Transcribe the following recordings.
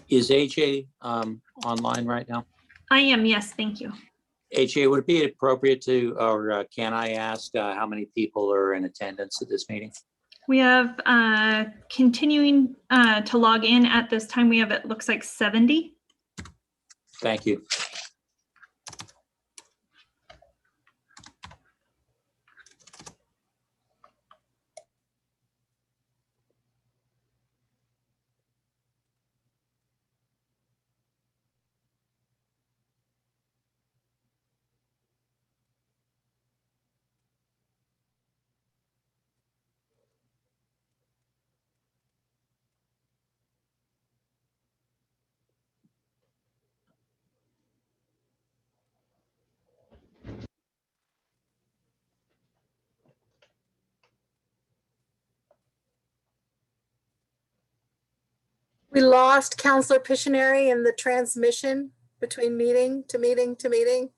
Is AJ online right now? I am, yes, thank you. AJ, would it be appropriate to, or can I ask how many people are in attendance at this meeting? We have continuing to log in at this time. We have, it looks like 70. Thank you. We lost Counselor Pictionary in the transmission between meeting to meeting to meeting.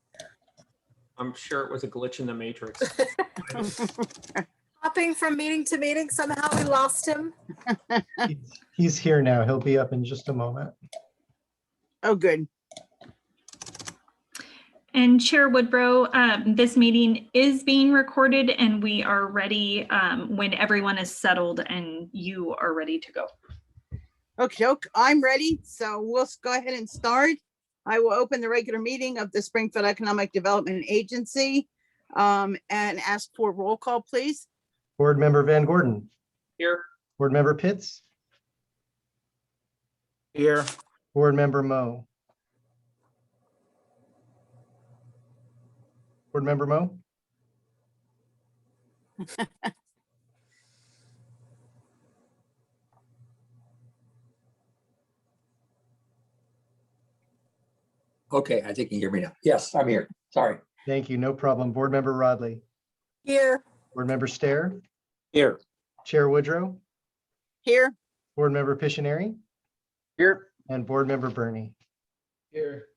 I'm sure it was a glitch in the matrix. Hopping from meeting to meeting, somehow we lost him. He's here now. He'll be up in just a moment. Oh, good. And Chair Woodrow, this meeting is being recorded and we are ready when everyone is settled and you are ready to go. Okay, I'm ready. So we'll go ahead and start. I will open the regular meeting of the Springfield Economic Development Agency and ask for roll call, please. Board Member Van Gordon. Here. Board Member Pitts. Here. Board Member Moe. Board Member Moe. Okay, I think you can hear me now. Yes, I'm here. Sorry. Thank you. No problem. Board Member Rodley. Here. Board Member Stair. Here. Chair Woodrow. Here. Board Member Pictionary. Here. And Board Member Burney. Here.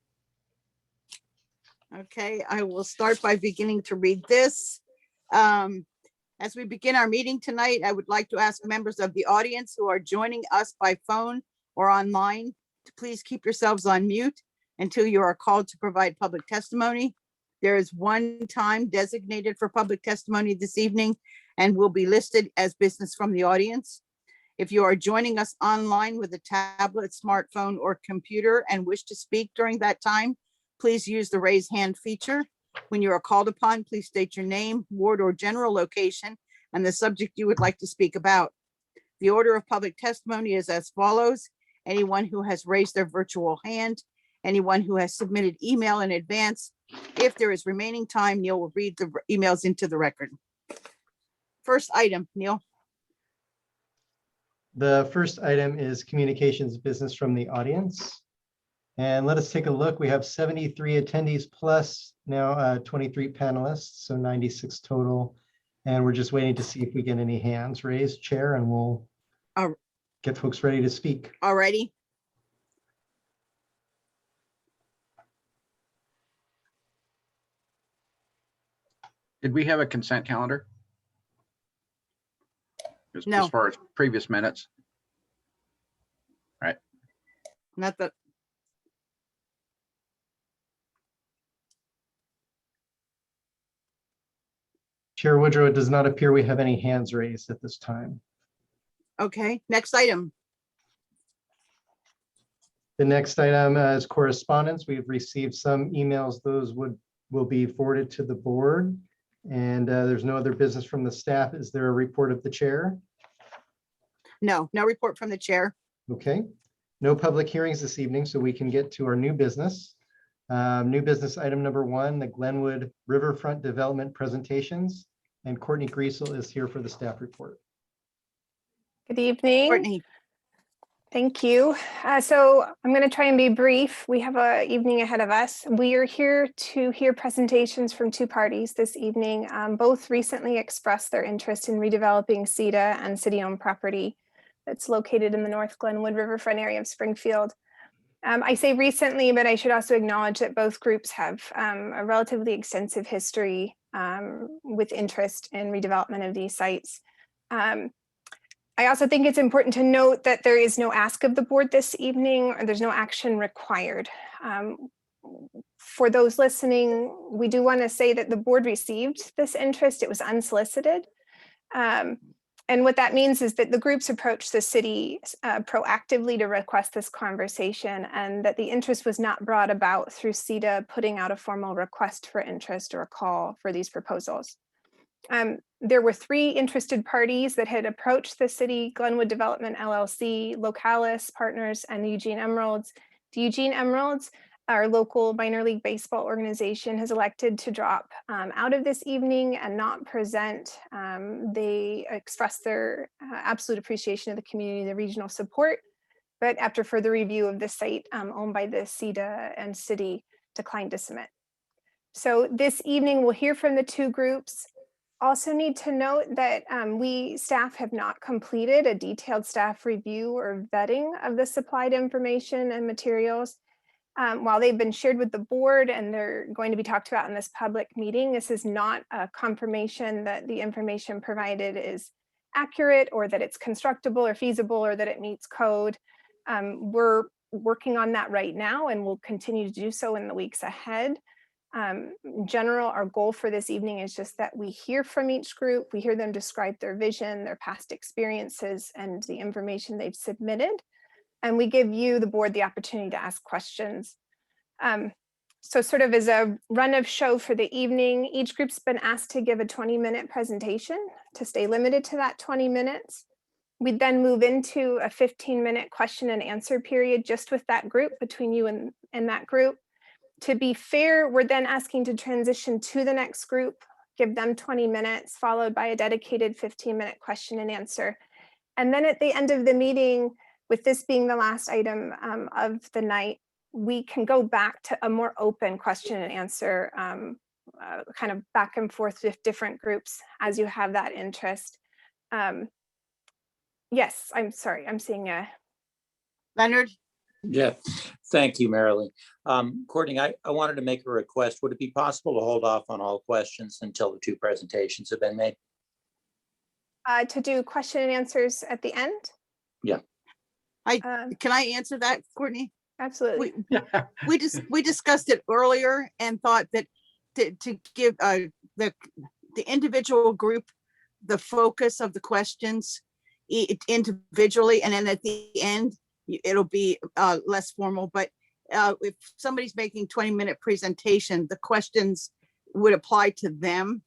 Okay, I will start by beginning to read this. As we begin our meeting tonight, I would like to ask members of the audience who are joining us by phone or online to please keep yourselves on mute until you are called to provide public testimony. There is one time designated for public testimony this evening and will be listed as business from the audience. If you are joining us online with a tablet, smartphone, or computer and wish to speak during that time, please use the raise hand feature. When you are called upon, please state your name, ward, or general location and the subject you would like to speak about. The order of public testimony is as follows. Anyone who has raised their virtual hand, anyone who has submitted email in advance. If there is remaining time, Neil will read the emails into the record. First item, Neil. The first item is communications business from the audience. And let us take a look. We have 73 attendees plus now 23 panelists, so 96 total. And we're just waiting to see if we get any hands raised, Chair, and we'll get folks ready to speak. All righty. Did we have a consent calendar? No. As far as previous minutes? Right. Not that. Chair Woodrow, it does not appear we have any hands raised at this time. Okay, next item. The next item is correspondence. We've received some emails. Those will be forwarded to the board. And there's no other business from the staff. Is there a report of the chair? No report from the chair. Okay. No public hearings this evening, so we can get to our new business. New business item number 1, the Glenwood Riverfront Development presentations. And Courtney Griesel is here for the staff report. Good evening. Courtney. Thank you. So I'm going to try and be brief. We have an evening ahead of us. We are here to hear presentations from 2 parties this evening. Both recently expressed their interest in redeveloping CEDA and city-owned property that's located in the North Glenwood Riverfront area of Springfield. I say recently, but I should also acknowledge that both groups have a relatively extensive history with interest in redevelopment of these sites. I also think it's important to note that there is no ask of the board this evening, or there's no action required. For those listening, we do want to say that the board received this interest. It was unsolicited. And what that means is that the groups approached the city proactively to request this conversation, and that the interest was not brought about through CETA putting out a formal request for interest or a call for these proposals. There were 3 interested parties that had approached the city: Glenwood Development LLC, Localis Partners, and the Eugene Emeralds. The Eugene Emeralds, our local minor league baseball organization, has elected to drop out of this evening and not present. They expressed their absolute appreciation of the community, the regional support, but after further review of the site owned by the CETA and city, declined to submit. So this evening we'll hear from the 2 groups. Also need to note that we staff have not completed a detailed staff review or vetting of the supplied information and materials. While they've been shared with the board and they're going to be talked about in this public meeting, this is not a confirmation that the information provided is accurate, or that it's constructible or feasible, or that it meets code. We're working on that right now, and we'll continue to do so in the weeks ahead. In general, our goal for this evening is just that we hear from each group, we hear them describe their vision, their past experiences, and the information they've submitted. And we give you, the board, the opportunity to ask questions. So sort of as a run of show for the evening, each group's been asked to give a 20-minute presentation, to stay limited to that 20 minutes. We'd then move into a 15-minute question and answer period just with that group, between you and that group. To be fair, we're then asking to transition to the next group, give them 20 minutes, followed by a dedicated 15-minute question and answer. And then at the end of the meeting, with this being the last item of the night, we can go back to a more open question and answer, kind of back and forth with different groups as you have that interest. Yes, I'm sorry, I'm seeing a... Leonard? Yeah, thank you, Marilyn. Courtney, I wanted to make a request. Would it be possible to hold off on all questions until the 2 presentations have been made? To do question and answers at the end? Yeah. Can I answer that, Courtney? Absolutely. We discussed it earlier and thought that to give the individual group the focus of the questions individually, and then at the end it'll be less formal. But if somebody's making 20-minute presentation, the questions would apply to them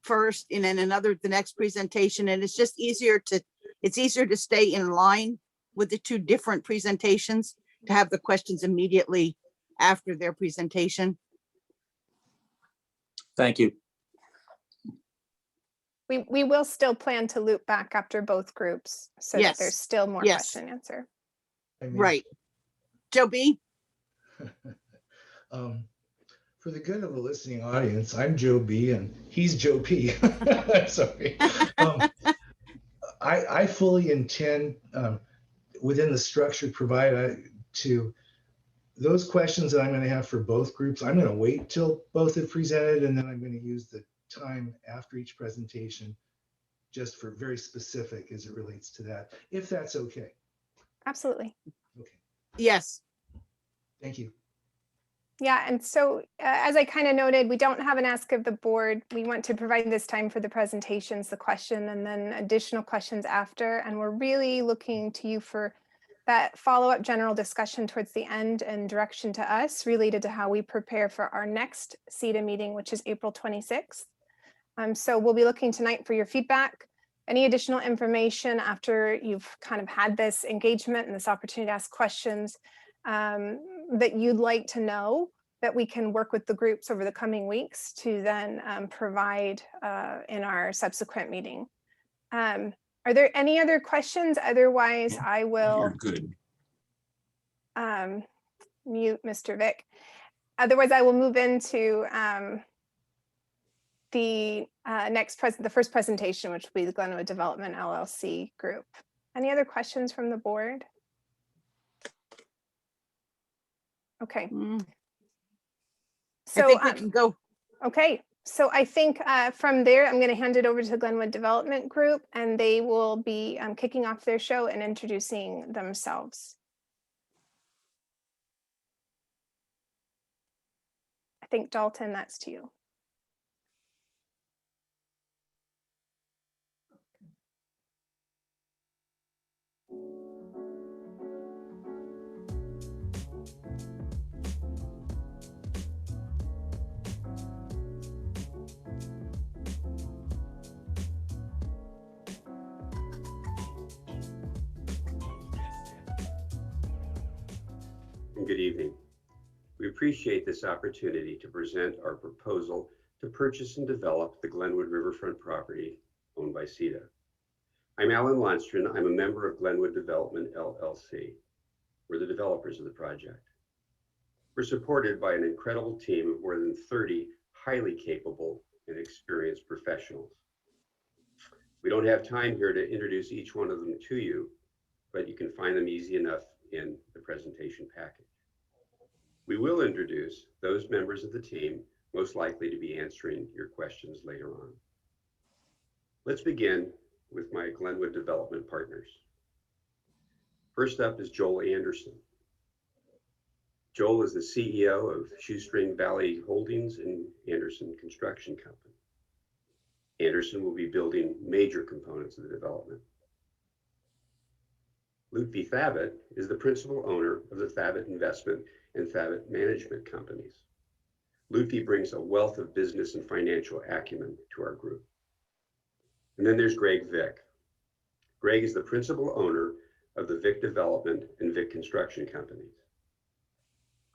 first, and then the next presentation, and it's just easier to stay in line with the 2 different presentations, to have the questions immediately after their presentation. Thank you. We will still plan to loop back after both groups, so that there's still more Yes. question and answer. Right. Joe B? For the good of the listening audience, I'm Joe B and he's Joe P. Sorry. I fully intend, within the structure provided, to those questions that I'm going to have for both groups, I'm going to wait till both have presented, and then I'm going to use the time after each presentation just for very specific as it relates to that, if that's okay. Absolutely. Okay. Yes. Thank you. Yeah, and so as I kind of noted, we don't have an ask of the board. We want to provide this time for the presentations, the question, and then additional questions after. And we're really looking to you for that follow-up general discussion towards the end and direction to us related to how we prepare for our next CETA meeting, which is April 26th. So we'll be looking tonight for your feedback, any additional information after you've kind of had this engagement and this opportunity to ask questions that you'd like to know, that we can work with the groups over the coming weeks to then provide in our subsequent meeting. Are there any other questions? Otherwise, I will mute Mr. Vick. Otherwise, I will move into the the first presentation, which will be the Glenwood Development LLC group. Any other questions from the board? Okay. I So think we can go. okay, So I think from there, I'm going to hand it over to Glenwood Development Group, and they will be kicking off their show and introducing themselves. I think Dalton, that's to you. Good evening. We appreciate this opportunity to present our proposal to purchase and develop the Glenwood Riverfront property owned by CETA. I'm Alan Lundstrom. I'm a member of Glenwood Development LLC. We're the developers of the project. We're supported by an incredible team of more than 30 highly capable and experienced professionals. We don't have time here to introduce each one of them to you, but you can find them easy enough in the presentation package. We will introduce those members of the team most likely to be answering your questions later on. Let's begin with my Glenwood development partners. First up is Joel Anderson. Joel is the CEO of Shoestring Valley Holdings and Anderson Construction Company. Anderson will be building major components of the development. Lutfi Thabit is the principal owner of the Thabit Investment and Thabit Management Companies. Lutfi brings a wealth of business and financial acumen to our group. And then there's Greg Vick. Greg is the principal owner of the Vick Development and Vick Construction Companies.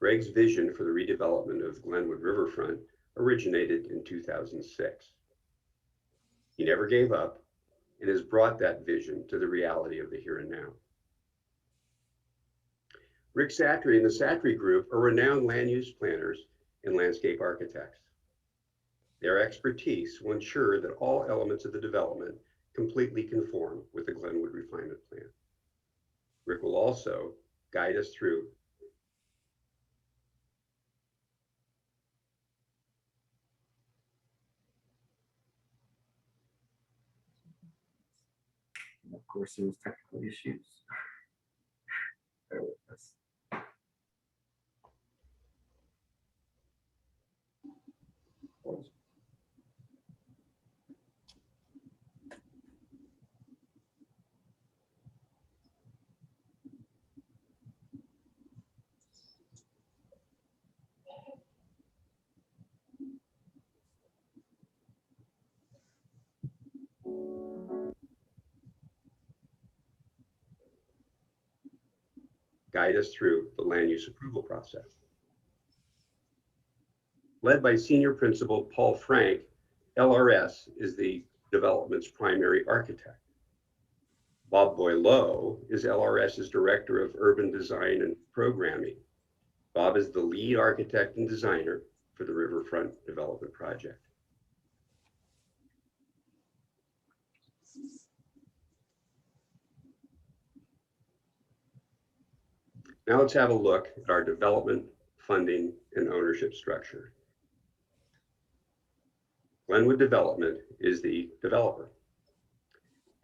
Greg's vision for the redevelopment of Glenwood Riverfront originated in 2006. He never gave up and has brought that vision to the reality of the here and now. Rick Satry and the Satry Group are renowned land use planners and landscape architects. Their expertise will ensure that all elements of the development completely conform with the Glenwood Refinement Plan. Rick will also guide us through of course, there was technical issues. Bear with us. guide us through the land use approval process. Led by Senior Principal Paul Frank, LRS is the development's primary architect. Bob Boileau is LRS's Director of Urban Design and Programming. Bob is the lead architect and designer for the Riverfront Development Project. Now let's have a look at our development, funding, and ownership structure. Glenwood Development is the developer.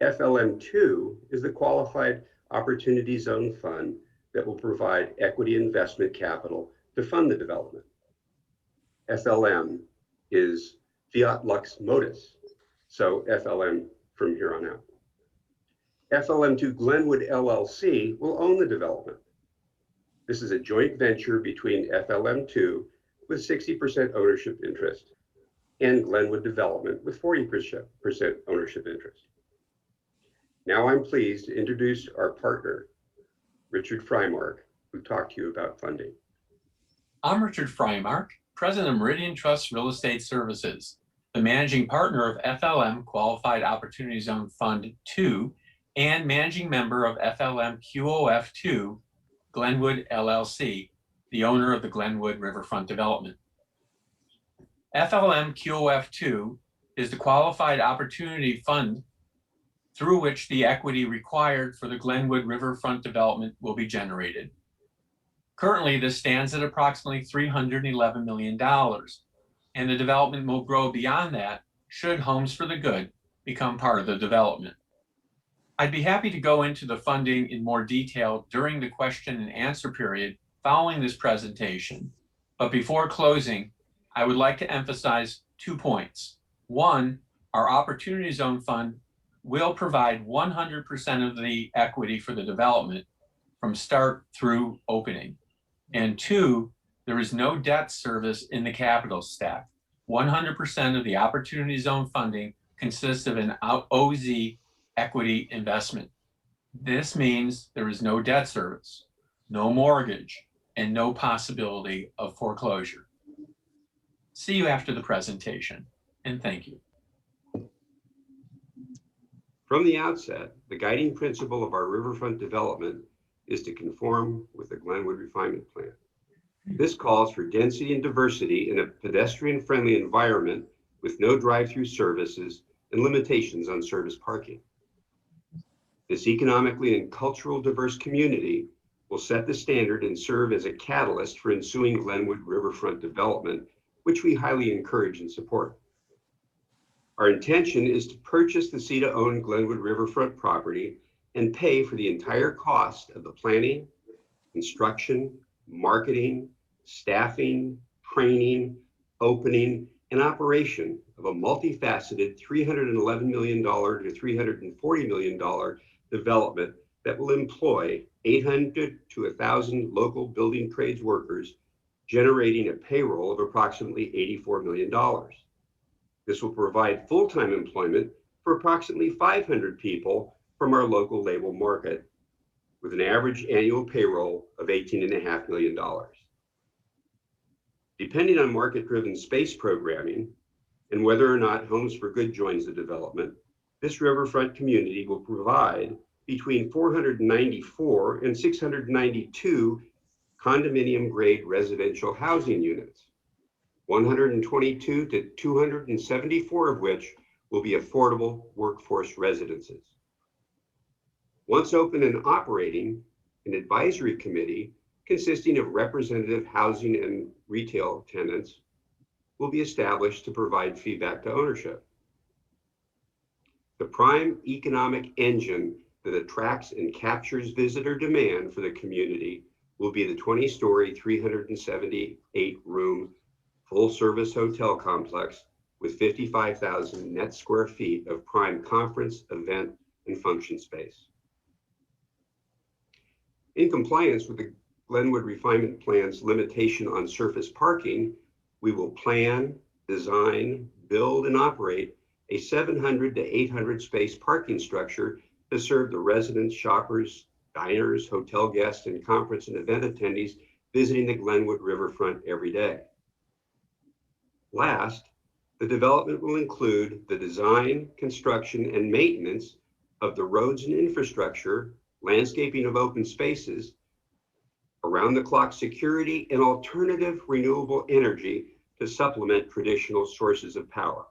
FLM2 is the Qualified Opportunity Zone Fund that will provide equity investment capital to fund the development. FLM is Fiat Lux Modus, so FLM from here on out. FLM2 Glenwood LLC will own the development. This is a joint venture between FLM2 with 60% ownership interest and Glenwood Development with 40% ownership interest. Now I'm pleased to introduce our partner, Richard Frymark, who talked to you about funding. I'm Richard Frymark, President of Meridian Trust Real Estate Services, the managing partner of FLM Qualified Opportunity Zone Fund 2 and managing member of FLM QOF2 Glenwood LLC, the owner of the Glenwood Riverfront Development. FLM QOF2 is the Qualified Opportunity Fund through which the equity required for the Glenwood Riverfront Development will be generated. Currently, this stands at approximately $311 million. and the development will grow beyond that should Homes for the Good become part of the development. I'd be happy to go into the funding in more detail during the question and answer period following this presentation. But before closing, I would like to emphasize 2 points. One, our Opportunity Zone Fund will provide 100% of the equity for the development from start through opening. And two, there is no debt service in the capital stack. 100% of the Opportunity Zone funding consists of an OZ equity investment. This means there is no debt service, no mortgage, and no possibility of foreclosure. See you after the presentation, and thank you. From the outset, the guiding principle of our riverfront development is to conform with the Glenwood Refinement Plan. This calls for density and diversity in a pedestrian-friendly environment with no drive-through services and limitations on service parking. This economically and cultural diverse community will set the standard and serve as a catalyst for ensuing Glenwood riverfront development, which we highly encourage and support. Our intention is to purchase the CEDA-owned Glenwood riverfront property and pay for the entire cost of the planning, construction, marketing, staffing, training, opening, and operation of a multifaceted $311 million to $340 million development that will employ 800 to 1,000 local building trades workers, generating a payroll of approximately $84 million. This will provide full-time employment for approximately 500 people from our local labor market, with an average annual payroll of $18.5 million. Depending on market-driven space programming and whether or not Homes for Good joins the development, this riverfront community will provide between 494 and 692 condominium-grade residential housing units, 122 to 274 of which will be affordable workforce residences. Once open and operating, an advisory committee consisting of representative housing and retail tenants will be established to provide feedback to ownership. The prime economic engine that attracts and captures visitor demand for the community will be the 20-story, 378-room full-service hotel complex with 55,000 net square feet of prime conference, event, and function space. In compliance with the Glenwood Refinement Plan's limitation on surface parking, we will plan, design, build, and operate a 700 to 800 space parking structure to serve the residents, shoppers, diners, hotel guests, and conference and event attendees visiting the Glenwood riverfront every day. Last, the development will include the design, construction, and maintenance of the roads and infrastructure, landscaping of open spaces, around-the-clock security, and alternative renewable energy to supplement traditional sources of power.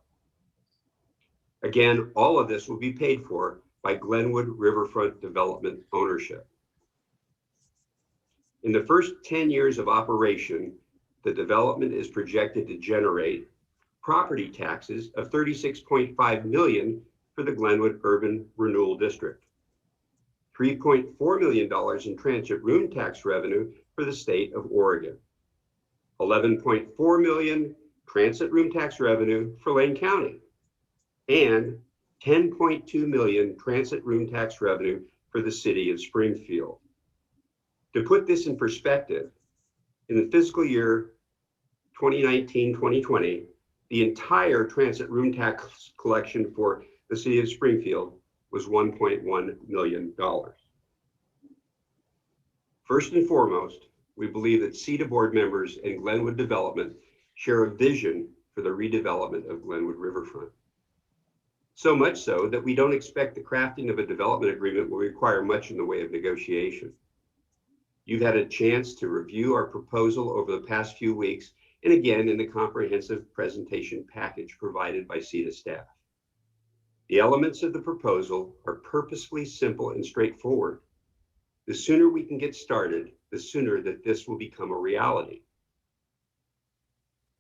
Again, all of this will be paid for by Glenwood Riverfront Development ownership. In the first 10 years of operation, the development is projected to generate property taxes of $36.5 million for the Glenwood Urban Renewal District, $3.4 million in transit room tax revenue for the state of Oregon, $11.4 million transit room tax revenue for Lane County, and $10.2 million transit room tax revenue for the city of Springfield. To put this in perspective, in the fiscal year 2019-2020, the entire transit room tax collection for the city of Springfield was $1.1 million. First and foremost, we believe that CEDA board members and Glenwood Development share a vision for the redevelopment of Glenwood Riverfront. So much so that we don't expect the crafting of a development agreement will require much in the way of negotiation. You've had a chance to review our proposal over the past few weeks, and again in the comprehensive presentation package provided by CEDA staff. The elements of the proposal are purposefully simple and straightforward. The sooner we can get started, the sooner that this will become a reality.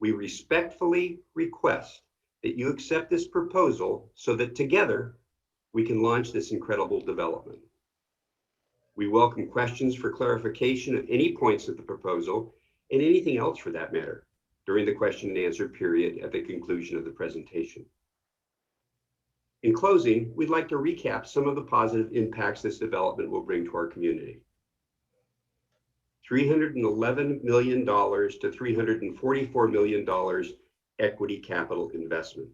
We respectfully request that you accept this proposal so that together we can launch this incredible development. We welcome questions for clarification of any points of the proposal and anything else for that matter during the question and answer period at the conclusion of the presentation. In closing, we'd like to recap some of the positive impacts this development will bring to our community. $311 million to $344 million equity capital investment.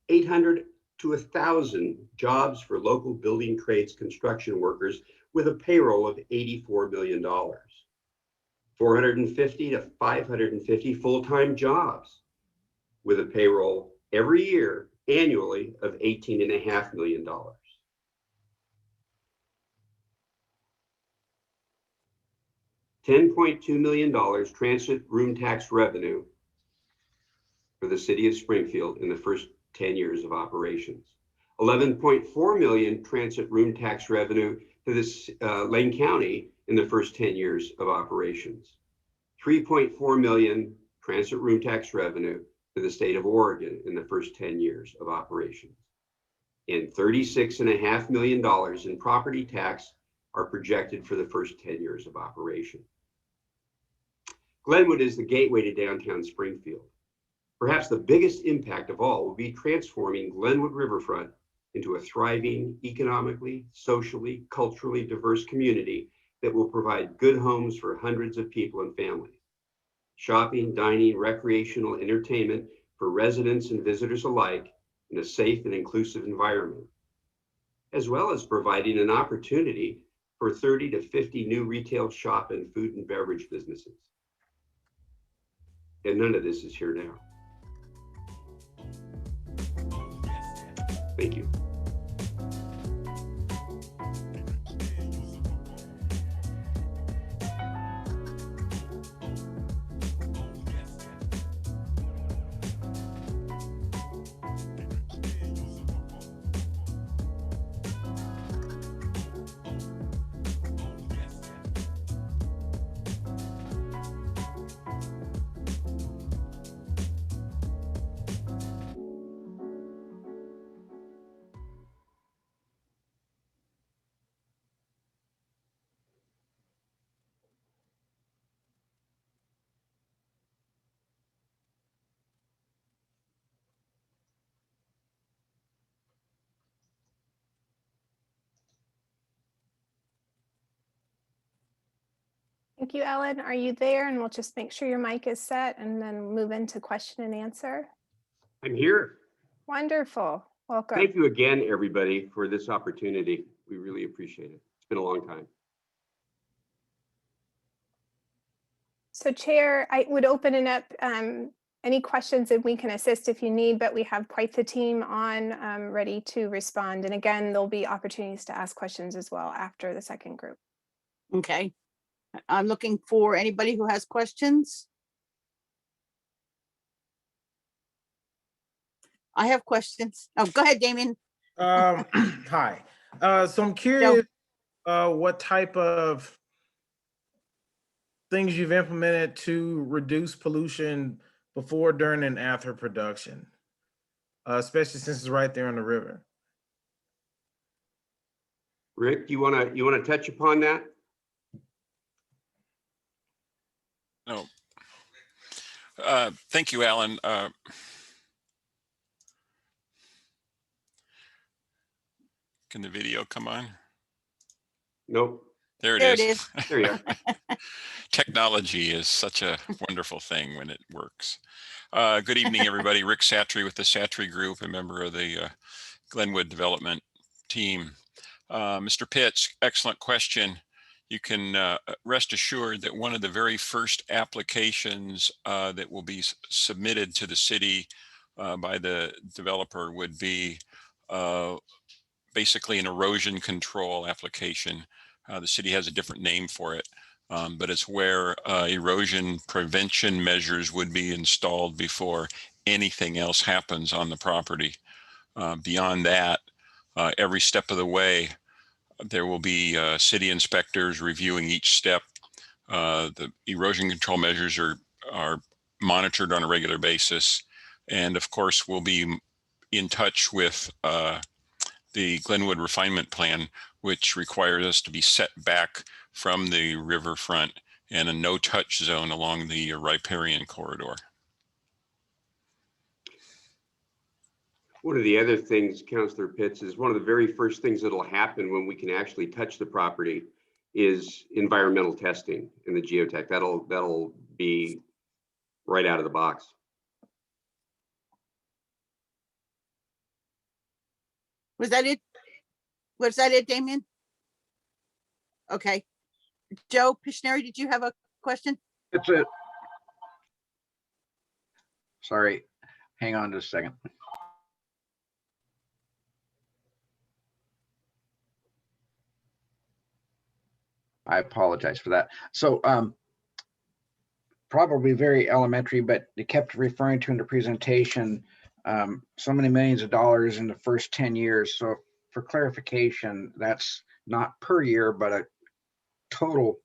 800 to 1,000 jobs for local building trades construction workers with a payroll of $84 million. 450 to 550 full-time jobs with a payroll every year annually of $18.5 million. $10.2 million transit room tax revenue for the city of Springfield in the first 10 years of operations. 11.4 million transit room tax revenue to this Lane County in the first 10 years of operations. 3.4 million transit room tax revenue to the state of Oregon in the first 10 years of operations. And $36.5 million in property tax are projected for the first 10 years of operation. Glenwood is the gateway to downtown Springfield. Perhaps the biggest impact of all will be transforming Glenwood Riverfront into a thriving, economically, socially, culturally diverse community that will provide good homes for hundreds of people and families. Shopping, dining, recreational entertainment for residents and visitors alike in a safe and inclusive environment, as well as providing an opportunity for 30 to 50 new retail shop and food and beverage businesses. And none of this is here now. Thank you. Thank you, Ellen. Are you there? And we'll just make sure your mic is set and then move into question and answer. I'm here. Wonderful. Welcome. Thank you again, everybody, for this opportunity. We really appreciate it. It's been a long time. So Chair, I would open it up any questions and we can assist if you need, but we have quite the team on ready to respond. And again, there'll be opportunities to ask questions as well after the second group. Okay. I'm looking for anybody who has questions. I have questions. Oh, go ahead, Damien. Hi. So I'm curious what type of things you've implemented to reduce pollution before, during, and after production, especially since it's right there on the river. Rick, you wanna touch upon that? No. Thank you, Alan. Can the video come on? Nope. There it is. There you are. Technology is such a wonderful thing when it works. Good evening, everybody. Rick Satry with the Satry Group, a member of the Glenwood development team. Mr. Pitts, excellent question. You can rest assured that one of the very first applications that will be submitted to the city by the developer would be basically an erosion control application. The city has a different name for it, but it's where erosion prevention measures would be installed before anything else happens on the property. Beyond that, every step of the way, there will be city inspectors reviewing each step. The erosion control measures are monitored on a regular basis. And of course, we'll be in touch with the Glenwood refinement plan, which requires us to be set back from the riverfront and a no-touch zone along the riparian corridor. One of the other things, Councilor Pitts, is one of the very first things that'll happen when we can actually touch the property is environmental testing in the geotech. That'll be right out of the box. Was that it? Was that it, Damien? Okay. Joe Pishneri, did you have a question? That's it. Sorry, hang on just a second. I apologize for that. So probably very elementary, but they kept referring to in the presentation so many millions of dollars in the first 10 years. So for clarification, that's not per year, but a total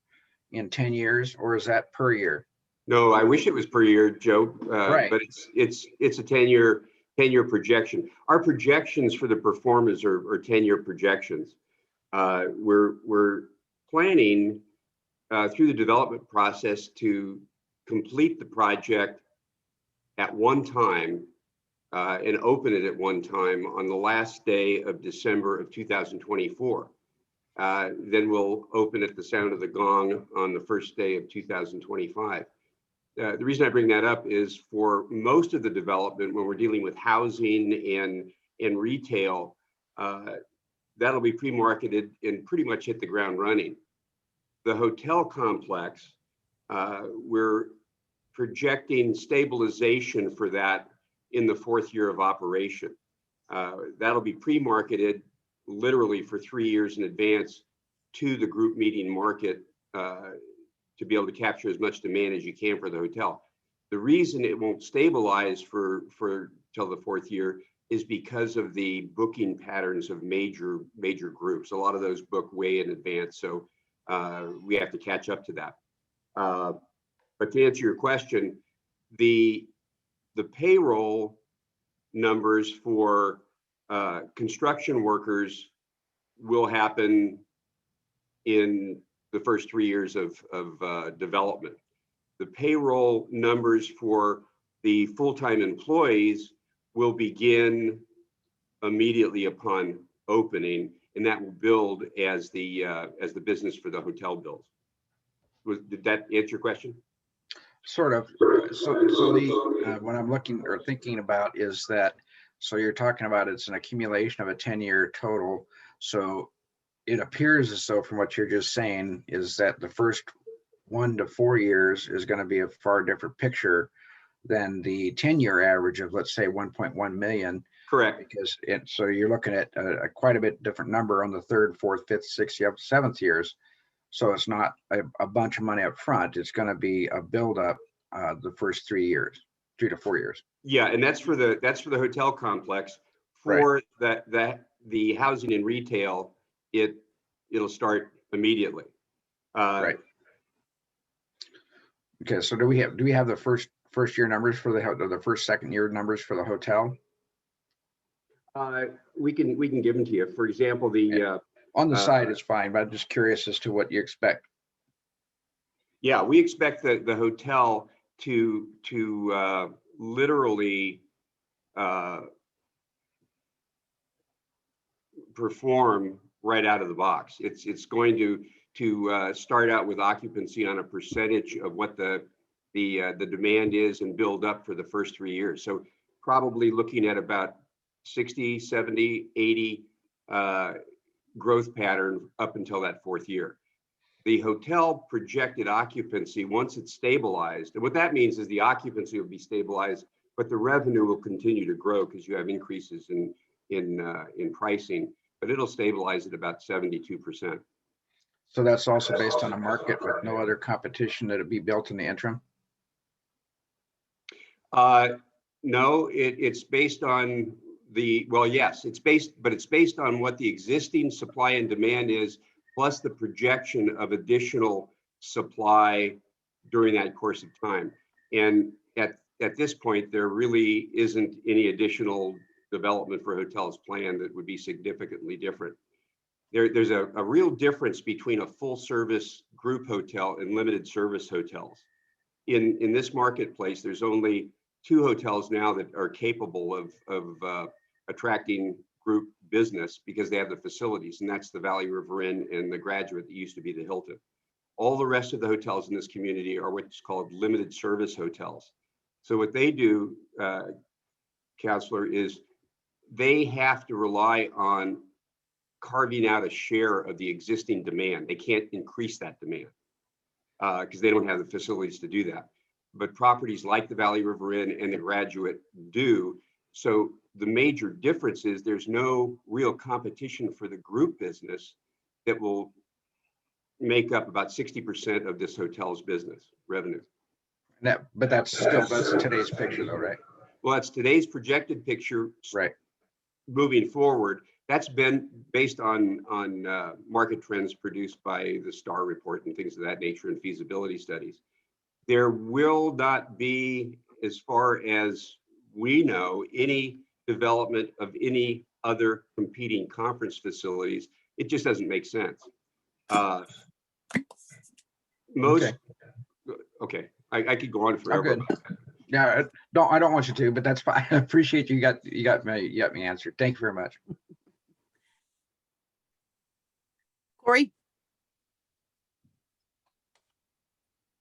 in 10 years, or is that per year? No, I wish it was per year, Joe, Right. but it's a 10-year projection. Our projections for the performers are 10-year projections. We're planning through the development process to complete the project at one time and open it at one time on the last day of December of 2024. Then we'll open at the sound of the gong on the first day of 2025. The reason I bring that up is for most of the development, when we're dealing with housing and retail, that'll be pre-marketed and pretty much hit the ground running. The hotel complex, we're projecting stabilization for that in the fourth year of operation. That'll be pre-marketed literally for 3 years in advance to the group meeting market to be able to capture as much demand as you can for the hotel. The reason it won't stabilize for till the fourth year is because of the booking patterns of major groups. A lot of those book way in advance, so we have to catch up to that. But to answer your question, the payroll numbers for construction workers will happen in the first 3 years of development. The payroll numbers for the full-time employees will begin immediately upon opening, and that will build as the business for the hotel builds. Did that answer your question? Sort of. So the what I'm looking or thinking about is that, so you're talking about it's an accumulation of a 10-year total. So it appears as though from what you're just saying is that the first 1 to 4 years is going to be a far different picture than the 10-year average of, let's say, 1.1 million. Correct. Because so you're looking at a quite a bit different number on the 3rd, 4th, 5th, 6th, 7th years. So it's not a bunch of money up front. It's going to be a buildup the first 3 years, 3 to 4 years. Yeah, and that's for the hotel complex. For Right. the housing and retail, it'll start immediately. Right. Okay, so do we have the first year numbers for the first, second year numbers for the hotel? We can give them to you. For example, on the side is fine, but I'm just curious as to what you expect. Yeah, we expect the hotel to literally perform right out of the box. It's going to start out with occupancy on a percentage of what the demand is and build up for the first 3 years. So probably looking at about 60, 70, 80 growth pattern up until that fourth year. The hotel projected occupancy, once it's stabilized, and what that means is the occupancy will be stabilized, but the revenue will continue to grow because you have increases in pricing, but it'll stabilize at about 72%. So that's also based on a market with no other competition that'll be built in the interim? No, it's based on well, yes, it's based on what the existing supply and demand is, plus the projection of additional supply during that course of time. And at this point, there really isn't any additional development for hotels planned that would be significantly different. There's a real difference between a full service group hotel and limited service hotels. In this marketplace, there's only 2 hotels now that are capable of attracting group business because they have the facilities, and that's the Valley River Inn and the Graduate that used to be the Hilton. All the rest of the hotels in this community are what's called limited service hotels. So what they do, Counselor, is they have to rely on carving out a share of the existing demand. They can't increase that demand because they don't have the facilities to do that. But properties like the Valley River Inn and the Graduate do. So the major difference is there's no real competition for the group business that will make up about 60% of this hotel's business revenue. But that's today's picture though, right? Well, that's today's projected picture. Right. Moving forward, that's been based on market trends produced by the STAR report and things of that nature and feasibility studies. There will not be, as far as we know, any development of any other competing conference facilities. It just doesn't make sense. Okay, I could go on forever. Yeah, I don't want you to, but that's fine. I appreciate you got me answered. Thank you very much. Corey?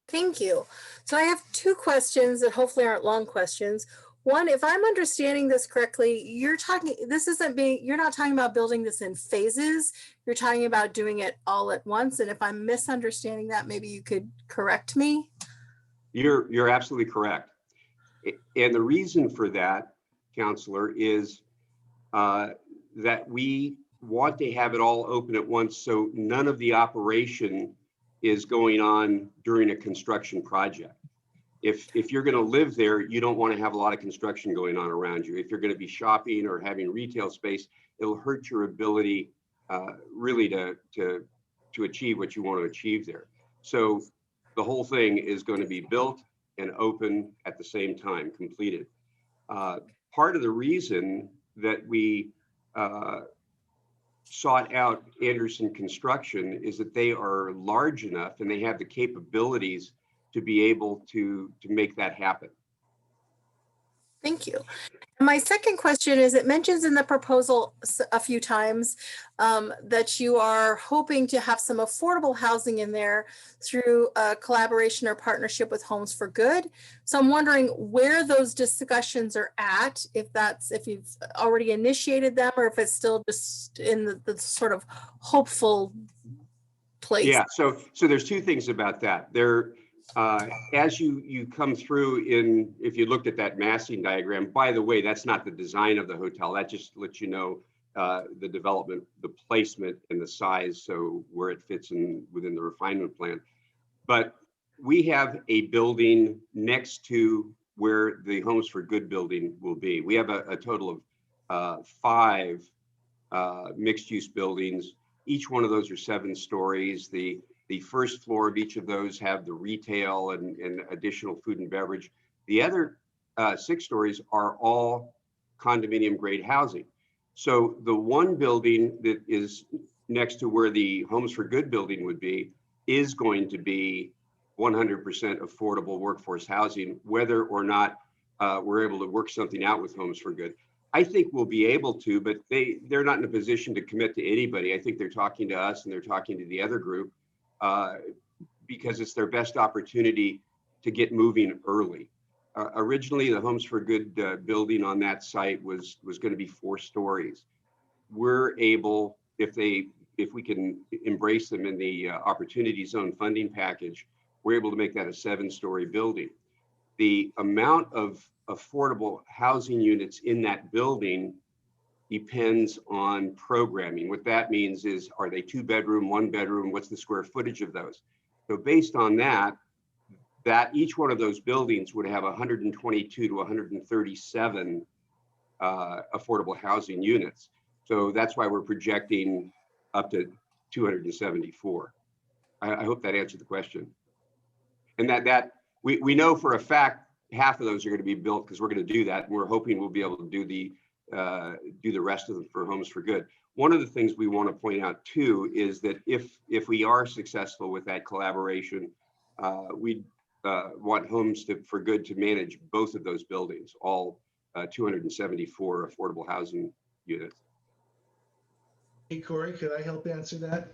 Thank you. So I have 2 questions that hopefully aren't long questions. One, if I'm understanding this correctly, you're not talking about building this in phases. You're talking about doing it all at once. And if I'm misunderstanding that, maybe you could correct me. You're absolutely correct. And the reason for that, Counselor, is that we want to have it all open at once so none of the operation is going on during a construction project. If you're going to live there, you don't want to have a lot of construction going on around you. If you're going to be shopping or having retail space, it'll hurt your ability really to achieve what you want to achieve there. So the whole thing is going to be built and open at the same time, completed. Part of the reason that we sought out Anderson Construction is that they are large enough and they have the capabilities to be able to make that happen. Thank you. And my second question is, it mentions in the proposal a few times that you are hoping to have some affordable housing in there through a collaboration or partnership with Homes for Good. So I'm wondering where those discussions are at, if you've already initiated them or if it's still just in the sort of hopeful place. Yeah, so there's 2 things about that. As you come through if you looked at that massing diagram, by the way, that's not the design of the hotel. That just lets you know the development, the placement and the size, so where it fits within the refinement plan. But we have a building next to where the Homes for Good building will be. We have a total of 5 mixed use buildings. Each one of those are 7 stories. The first floor of each of those have the retail and additional food and beverage. The other 6 stories are all condominium grade housing. So the one building that is next to where the Homes for Good building would be is going to be 100% affordable workforce housing, whether or not we're able to work something out with Homes for Good. I think we'll be able to, but they're not in a position to commit to anybody. I think they're talking to us and they're talking to the other group. Because it's their best opportunity to get moving early. Originally, the Homes for Good building on that site was going to be 4 stories. We're able, if we can embrace them in the Opportunity Zone funding package, we're able to make that a 7-story building. The amount of affordable housing units in that building depends on programming. What that means is, are they 2-bedroom, 1-bedroom? What's the square footage of those? So based on that each one of those buildings would have 122 to 137 affordable housing units. So that's why we're projecting up to 274. I hope that answered the question. And that we know for a fact, half of those are going to be built because we're going to do that. And we're hoping we'll be able to do the rest of them for Homes for Good. One of the things we want to point out too is that if we are successful with that collaboration, we want Homes for Good to manage both of those buildings, all 274 affordable housing units. Hey, Corey, could I help answer that?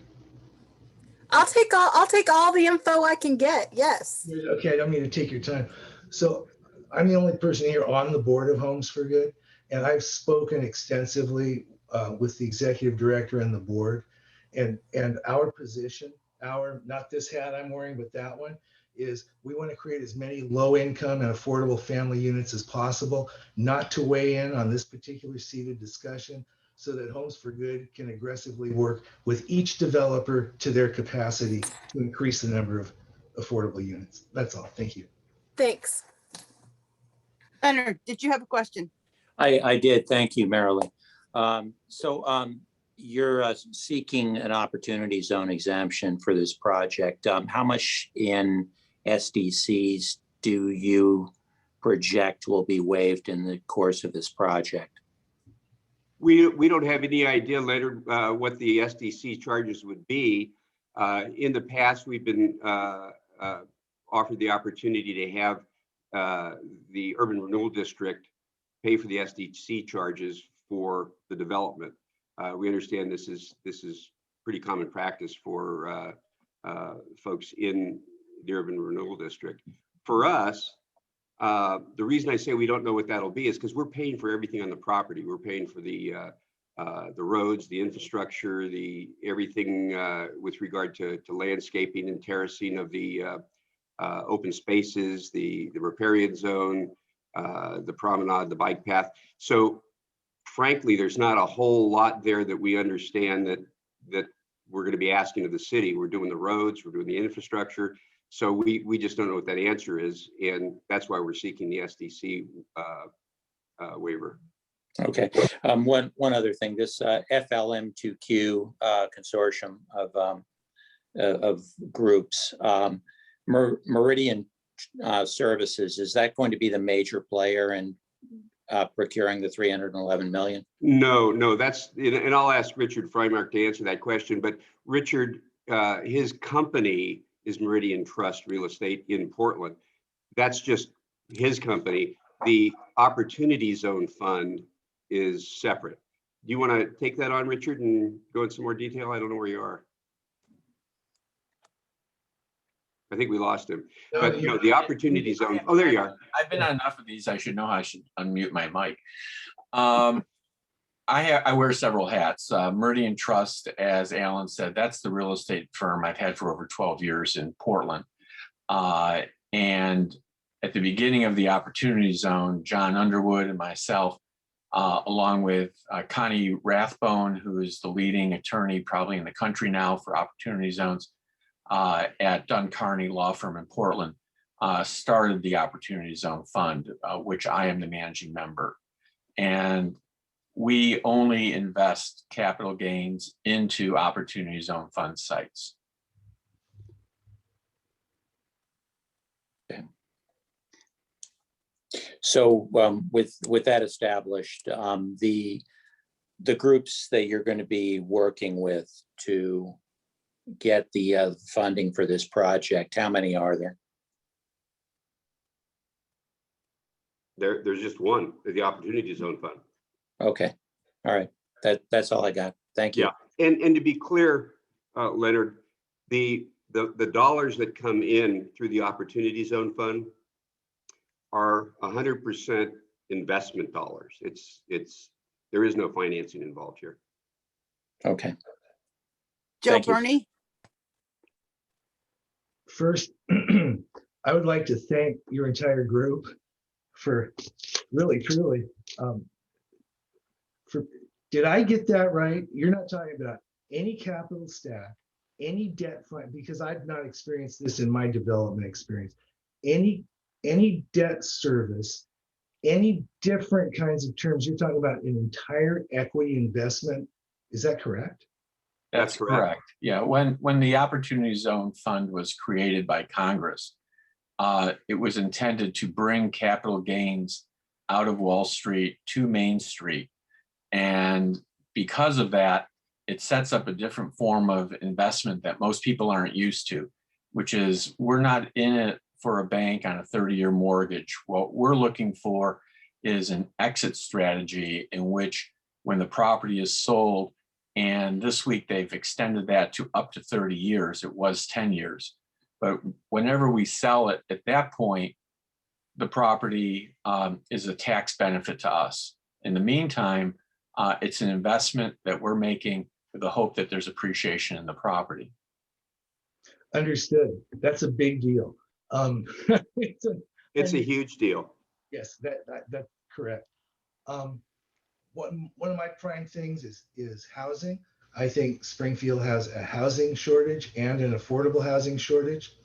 I'll take all the info I can get. Yes. Okay, I don't mean to take your time. So I'm the only person here on the board of Homes for Good, and I've spoken extensively with the executive director and the board, and our position, not this hat I'm wearing, but that one, is we want to create as many low income and affordable family units as possible, not to weigh in on this particular seated discussion, so that Homes for Good can aggressively work with each developer to their capacity to increase the number of affordable units. That's all. Thank you. Thanks. Leonard, did you have a question? I did. Thank you, Marilyn. You're seeking an opportunity zone exemption for this project. How much in SDCs do you project will be waived in the course of this project? We don't have any idea, Leonard, what the SDC charges would be. In the past, we've been offered the opportunity to have the Urban Renewal District pay for the SDC charges for the development. We understand this is pretty common practice for folks in the Urban Renewal District. For us, the reason I say we don't know what that'll be is because we're paying for everything on the property. We're paying for the roads, the infrastructure, everything with regard to landscaping and terracing of the open spaces, the riparian zone, the promenade, the bike path. So frankly, there's not a whole lot there that we understand that we're going to be asking of the city. We're doing the roads, we're doing the infrastructure. So we just don't know what that answer is. And that's why we're seeking the SDC waiver. Okay. One other thing, this FLM2Q consortium of groups, Meridian Services, is that going to be the major player in procuring the 311 million? No, and I'll ask Richard Freimark to answer that question. But Richard, his company is Meridian Trust Real Estate in Portland. That's just his company. The Opportunity Zone Fund is separate. Do you want to take that on, Richard, and go into some more detail? I don't know where you are. I think we lost him. But the Opportunity Zone. Oh, there you are. I've been on enough of these. I should know how I should unmute my mic. I wear several hats. Meridian Trust, as Alan said, that's the real estate firm I've had for over 12 years in Portland. And at the beginning of the Opportunity Zone, John Underwood and myself, along with Connie Rathbone, who is the leading attorney probably in the country now for Opportunity Zones at Dunn Carney Law Firm in Portland, started the Opportunity Zone Fund, which I am the managing member. And we only invest capital gains into Opportunity Zone Fund sites. Okay. So with that established, the groups that you're going to be working with to get the funding for this project, how many are there? There's just one, the Opportunity Zone Fund. Okay, all right. That's all I got. Thank you. Yeah, and to be clear, Leonard, the dollars that come in through the Opportunity Zone Fund are 100% investment dollars. There is no financing involved here. Okay. Joe Bernie. First, I would like to thank your entire group for really, truly, did I get that right? You're not talking about any capital stack, any debt fund, because I've not experienced this in my development experience, any debt service, any different kinds of terms. You're talking about an entire equity investment. Is that correct? That's correct. Yeah, when the Opportunity Zone Fund was created by Congress, it was intended to bring capital gains out of Wall Street to Main Street. And because of that, it sets up a different form of investment that most people aren't used to, which is we're not in it for a bank on a 30-year mortgage. What we're looking for is an exit strategy in which when the property is sold, and this week they've extended that to up to 30 years, it was 10 years. But whenever we sell it, at that point, the property is a tax benefit to us. In the meantime, it's an investment that we're making with the hope that there's appreciation in the property. Understood. That's a big deal. It's a huge deal. Yes, that's correct. One of my prime things is housing. I think Springfield has a housing shortage and an affordable housing shortage.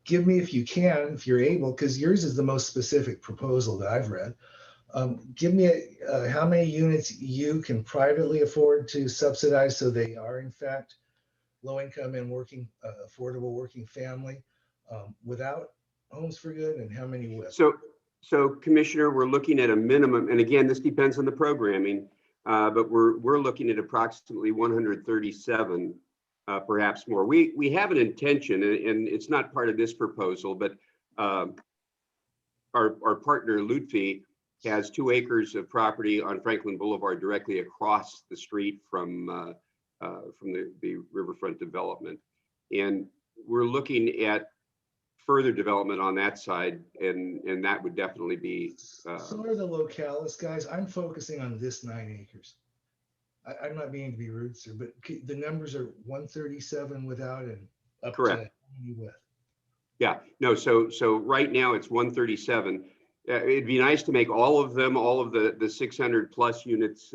Give me, if you can, if you're able, because yours is the most specific proposal that I've read. Give me how many units you can privately afford to subsidize so they are in fact low income and working, affordable working family without Homes for Good, and how many with? So Commissioner, we're looking at a minimum, and again, this depends on the programming, but we're looking at approximately 137, perhaps more. We have an intention, and it's not part of this proposal, but our partner Lutfi has 2 acres of property on Franklin Boulevard directly across the street from the Riverfront development, and we're looking at further development on that side, and that would definitely be. So are the localis guys. I'm focusing on this 9 acres. I'm not meaning to be rude, sir, but the numbers are 137 without and up Correct. to how many with? Yeah, no, so right now it's 137. It'd be nice to make all of them, all of the 600 plus units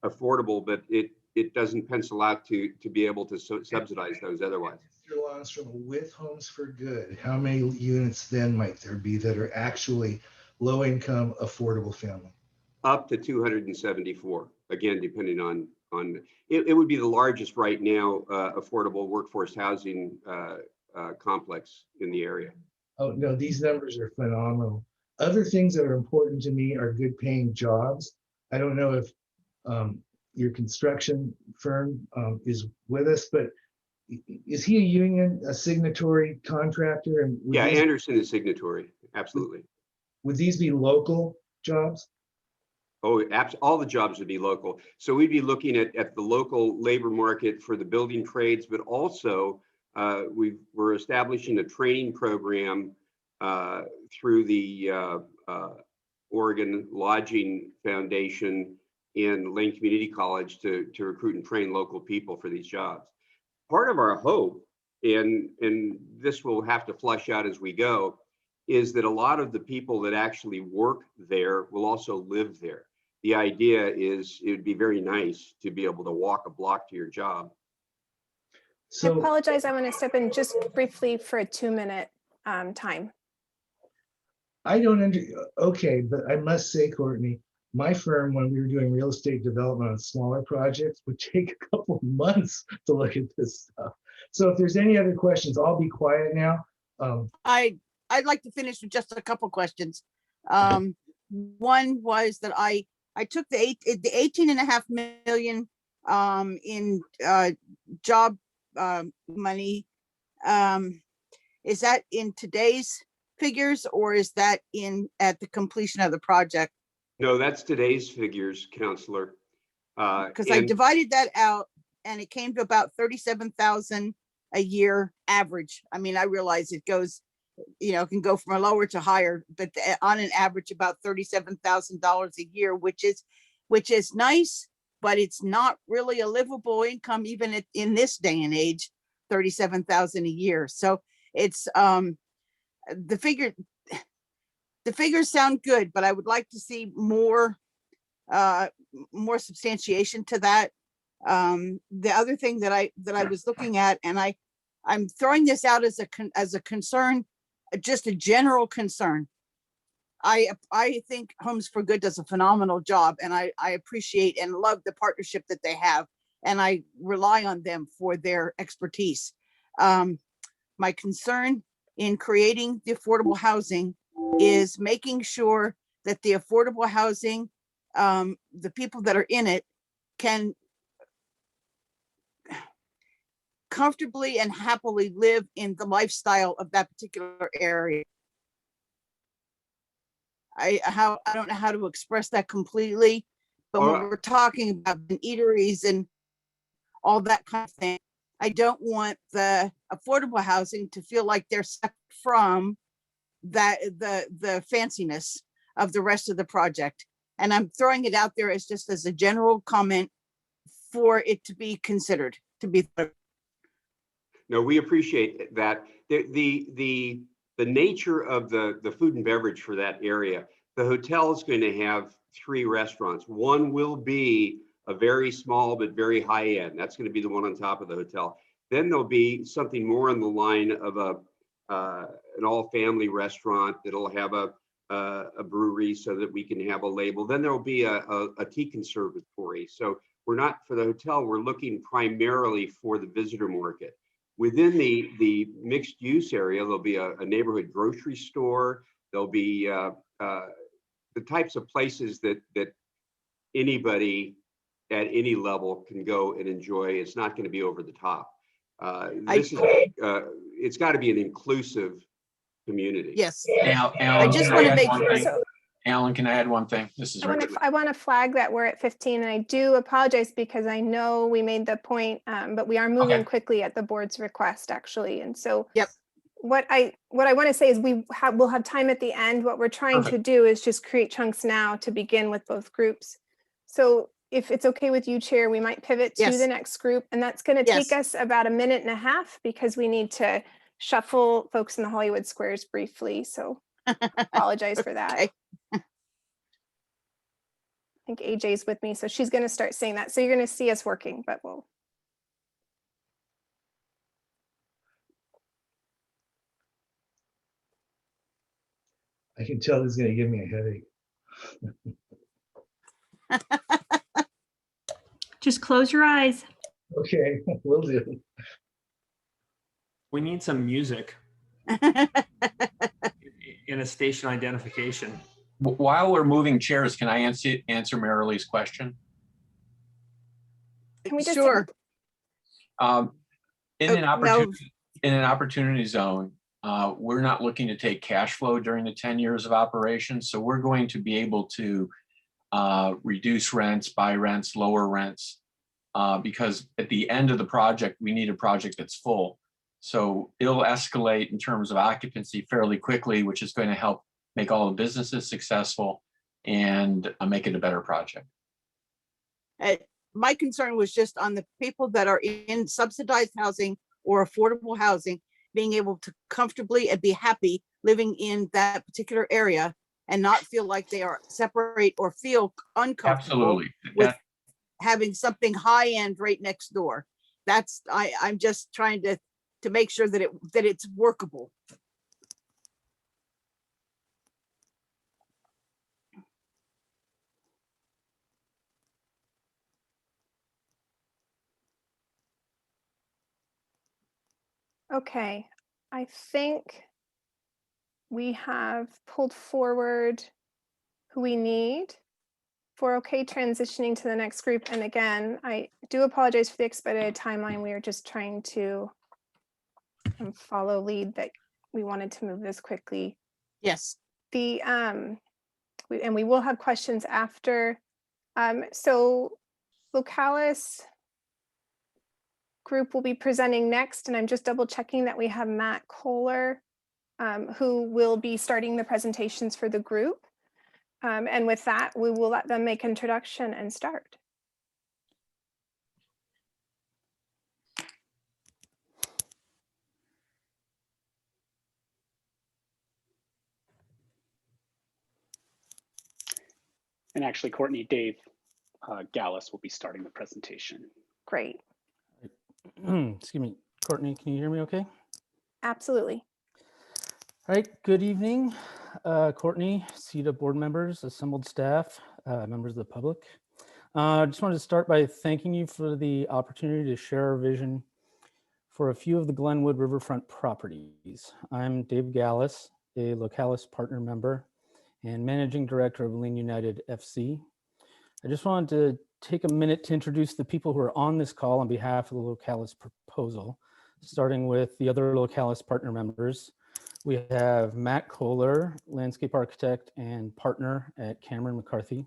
affordable, but it doesn't pencil out to be able to subsidize those otherwise. Mr. Longstrom, with Homes for Good, how many units then might there be that are actually low income, affordable family? Up to 274, again, depending on it would be the largest right now affordable workforce housing complex in the area. Oh, no, these numbers are phenomenal. Other things that are important to me are good paying jobs. I don't know if your construction firm is with us, but is he a union, a signatory contractor? And yeah, Anderson is signatory, absolutely. Would these be local jobs? Oh, all the jobs would be local. So we'd be looking at the local labor market for the building trades, but also we're establishing a training program through the Oregon Lodging Foundation and Lane Community College to recruit and train local people for these jobs. Part of our hope, and this will have to flush out as we go, is that a lot of the people that actually work there will also live there. The idea is it would be very nice to be able to walk a block to your job. So I apologize. I want to step in just briefly for a 2-minute time. I don't okay, but I must say, Courtney, my firm, when we were doing real estate development on smaller projects, would take a couple of months to look at this stuff. So if there's any other questions, I'll be quiet now. I'd like to finish with just a couple questions. One was that I took the 18.5 million in job money. Is that in today's figures, or is that at the completion of the project? No, that's today's figures, Counselor. Because I divided that out and it came to about 37,000 a year average. I mean, I realize it goes, can go from a lower to higher, but on an average about $37,000 a year, which is nice, but it's not really a livable income even in this day and age, 37,000 a year. So it's the figures sound good, but I would like to see more substantiation to that. The other thing that I was looking at, and I'm throwing this out as a concern, just a general concern. I think Homes for Good does a phenomenal job, and I appreciate and love the partnership that they have, and I rely on them for their expertise. My concern in creating the affordable housing is making sure that the affordable housing, the people that are in it can comfortably and happily live in the lifestyle of that particular area. I don't know how to express that completely, but when we're talking about eateries and all that kind of thing, I don't want the affordable housing to feel like they're separate from that the fanciness of the rest of the project. And I'm throwing it out there as just as a general comment for it to be considered, to be. No, we appreciate that. The nature of the food and beverage for that area, the hotel is going to have 3 restaurants. One will be a very small but very high end. That's going to be the one on top of the hotel. Then there'll be something more on the line of an all-family restaurant that'll have a brewery so that we can have a label. Then there'll be a tea conservatory. So we're not, for the hotel, we're looking primarily for the visitor market. Within the mixed use area, there'll be a neighborhood grocery store. There'll be the types of places that anybody at any level can go and enjoy. It's not going to be over the top. It's got to be an inclusive community. Yes. Alan, I just want to make sure. Alan, can I add one thing? This is Richard. I want to flag that we're at 15, and I do apologize because I know we made the point, but we are moving quickly at the board's request, actually. And so what I want to say is we'll have time at the end. What we're trying to do is just create chunks now to begin with both groups. So if it's okay with you, Chair, we might pivot to the next group, and that's going to take us about 1.5 minutes because we need to shuffle folks in the Hollywood Squares briefly. So apologize for that. Okay. I think AJ's with me, so she's going to start saying that. So you're going to see us working, but we'll. I can tell this is going to give me a headache. Just close your eyes. Okay, will do. We need some music in a station identification. While we're moving chairs, can I answer Marilee's question? Can we just Sure. In an opportunity zone, we're not looking to take cash flow during the 10 years of operation. So we're going to be able to reduce rents, buy rents, lower rents, because at the end of the project, we need a project that's full. So it'll escalate in terms of occupancy fairly quickly, which is going to help make all the businesses successful and make it a better project. My concern was just on the people that are in subsidized housing or affordable housing, being able to comfortably and be happy living in that particular area and not feel like they are separate or feel uncomfortable with having something high end right next door. That's I'm just trying to make sure that it's workable. Okay, I think we have pulled forward who we need for transitioning to the next group. And again, I do apologize for the expedited timeline. We are just trying to follow lead that we wanted to move this quickly. Yes. And we will have questions after. So Localis group will be presenting next, and I'm just double checking that we have Matt Kohler, who will be starting the presentations for the group. And with that, we will let them make introduction and start. And actually, Courtney, Dave Gallus will be starting the presentation. Great. Excuse me, Courtney, can you hear me okay? Absolutely. All right, good evening, Courtney, CETA board members, assembled staff, members of the public. I just wanted to start by thanking you for the opportunity to share our vision for a few of the Glenwood Riverfront properties. I'm Dave Gallus, a Localis partner member and managing director of Lean United FC. I just wanted to take a minute to introduce the people who are on this call on behalf of the Localis proposal, starting with the other Localis partner members. We have Matt Kohler, landscape architect and partner at Cameron McCarthy.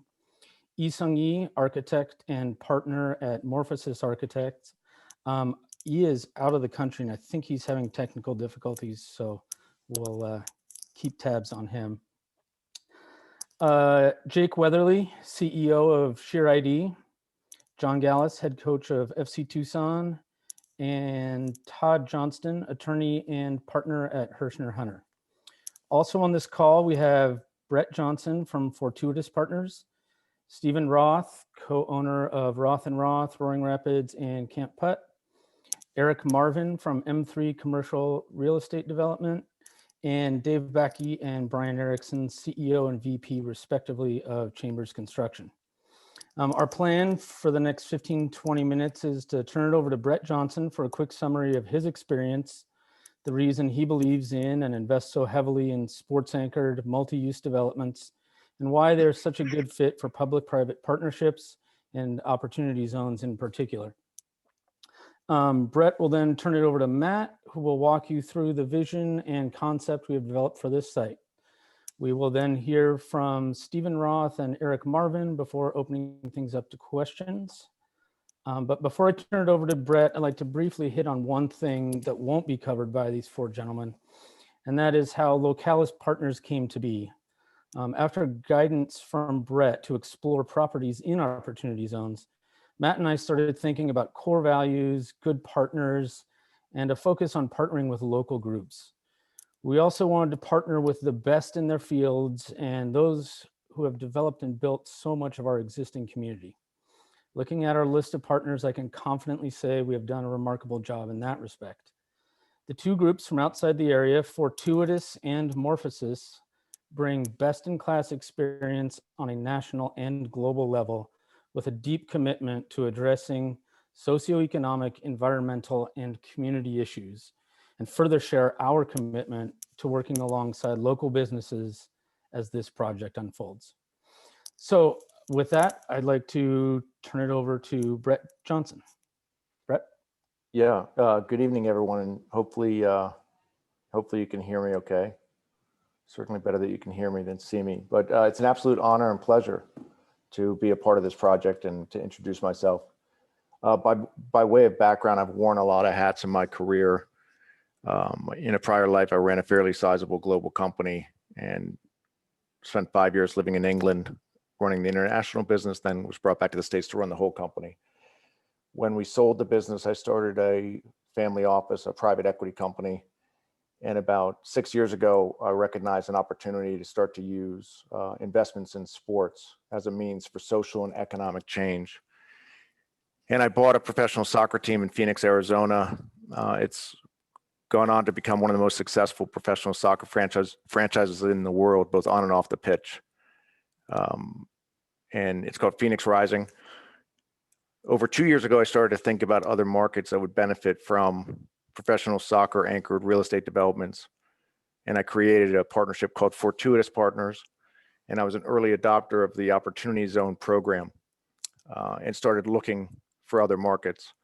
Yi Sung Yi, architect and partner at Morphosis Architects. Yi is out of the country and I think he's having technical difficulties, so we'll keep tabs on him. Jake Weatherly, CEO of Sheer ID. John Gallus, head coach of FC Tucson, and Todd Johnston, attorney and partner at Hirschner Hunter. Also on this call, we have Brett Johnson from Fortuitous Partners, Stephen Roth, co-owner of Roth & Roth, Roaring Rapids, and Camp Putt, Eric Marvin from M3 Commercial Real Estate Development, and Dave Backey and Brian Erickson, CEO and VP, respectively, of Chambers Construction. Our plan for the next 15-20 minutes is to turn it over to Brett Johnson for a quick summary of his experience, the reason he believes in and invests so heavily in sports-anchored multi-use developments, and why they're such a good fit for public-private partnerships and opportunity zones in particular. Brett will then turn it over to Matt, who will walk you through the vision and concept we have developed for this site. We will then hear from Stephen Roth and Eric Marvin before opening things up to questions. But before I turn it over to Brett, I'd like to briefly hit on one thing that won't be covered by these four gentlemen, and that is how Localis Partners came to be. After guidance from Brett to explore properties in our opportunity zones, Matt and I started thinking about core values, good partners, and a focus on partnering with local groups. We also wanted to partner with the best in their fields and those who have developed and built so much of our existing community. Looking at our list of partners, I can confidently say we have done a remarkable job in that respect. The two groups from outside the area, Fortuitous and Morphosis, bring best-in-class experience on a national and global level with a deep commitment to addressing socioeconomic, environmental, and community issues, and further share our commitment to working alongside local businesses as this project unfolds. So with that, I'd like to turn it over to Brett Johnson. Brett? Yeah, good evening, everyone, and hopefully you can hear me okay. Certainly better that you can hear me than see me, but it's an absolute honor and pleasure to be a part of this project and to introduce myself. By way of background, I've worn a lot of hats in my career. In a prior life, I ran a fairly sizable global company and spent 5 years living in England, running the international business, then was brought back to the States to run the whole company. When we sold the business, I started a family office, a private equity company. And about 6 years ago, I recognized an opportunity to start to use investments in sports as a means for social and economic change. And I bought a professional soccer team in Phoenix, Arizona. It's gone on to become one of the most successful professional soccer franchises in the world, both on and off the pitch. And it's called Phoenix Rising. Over 2 years ago, I started to think about other markets that would benefit from professional soccer anchored real estate developments. And I created a partnership called Fortuitous Partners. And I was an early adopter of the Opportunity Zone program and started looking for other markets.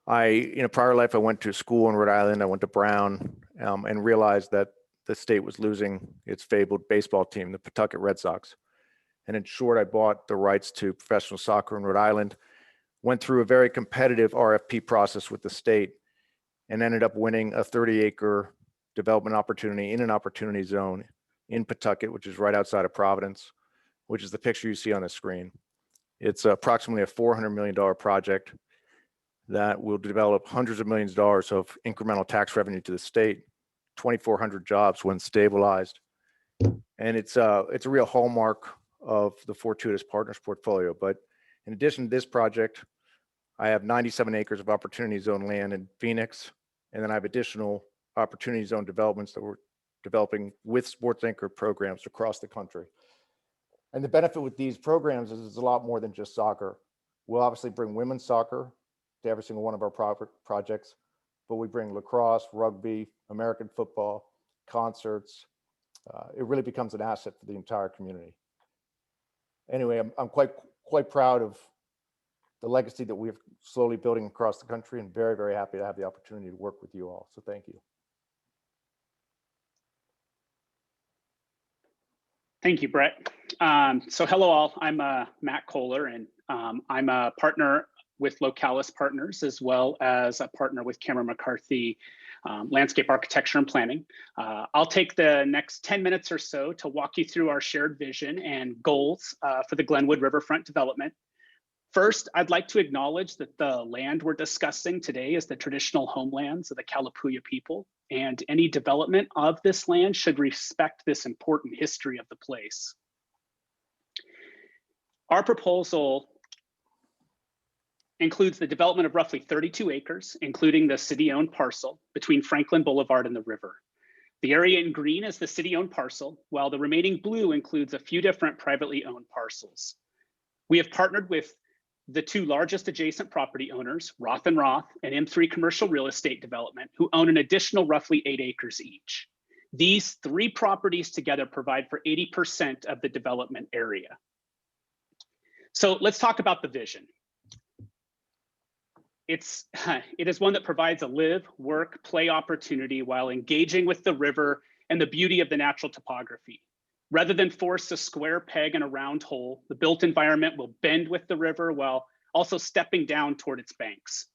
In a prior life, I went to school in Rhode Island. I went to Brown and realized that the state was losing its fabled baseball team, the Pawtucket Red Sox. And in short, I bought the rights to professional soccer in Rhode Island, went through a very competitive RFP process with the state, and ended up winning a 30-acre development opportunity in an opportunity zone in Pawtucket, which is right outside of Providence, which is the picture you see on the screen. It's approximately a $400 million project that will develop hundreds of millions of dollars of incremental tax revenue to the state, 2,400 jobs when stabilized. And it's a real hallmark of the Fortuitous Partners portfolio. But in addition to this project, I have 97 acres of opportunity zone land in Phoenix, and then I have additional opportunity zone developments that we're developing with sports anchor programs across the country. And the benefit with these programs is it's a lot more than just soccer. We'll obviously bring women's soccer, to every single one of our projects, but we bring lacrosse, rugby, American football, concerts. It really becomes an asset for the entire community. Anyway, I'm quite proud of the legacy that we're slowly building across the country, and very, very happy to have the opportunity to work with you all. So thank you. Thank you, Brett. So hello all, I'm Matt Kohler, and I'm a partner with Localis Partners, as well as a partner with Cameron McCarthy Landscape Architecture and Planning. I'll take the next 10 minutes or so to walk you through our shared vision and goals for the Glenwood Riverfront development. First, I'd like to acknowledge that the land we're discussing today is the traditional homelands of the Kalapuya people, and any development of this land should respect this important history of the place. Our proposal includes the development of roughly 32 acres, including the city-owned parcel between Franklin Boulevard and the river. The area in green is the city-owned parcel, while the remaining blue includes a few different privately owned parcels. We have partnered with the two largest adjacent property owners, Roth and Roth, and M3 Commercial Real Estate Development, who own an additional roughly 8 acres each. These 3 properties together provide for 80% of the development area. So let's talk about the vision. It is one that provides a live, work, play opportunity while engaging with the river and the beauty of the natural topography. Rather than force a square peg in a round hole, the built environment will bend with the river while also stepping down toward its banks.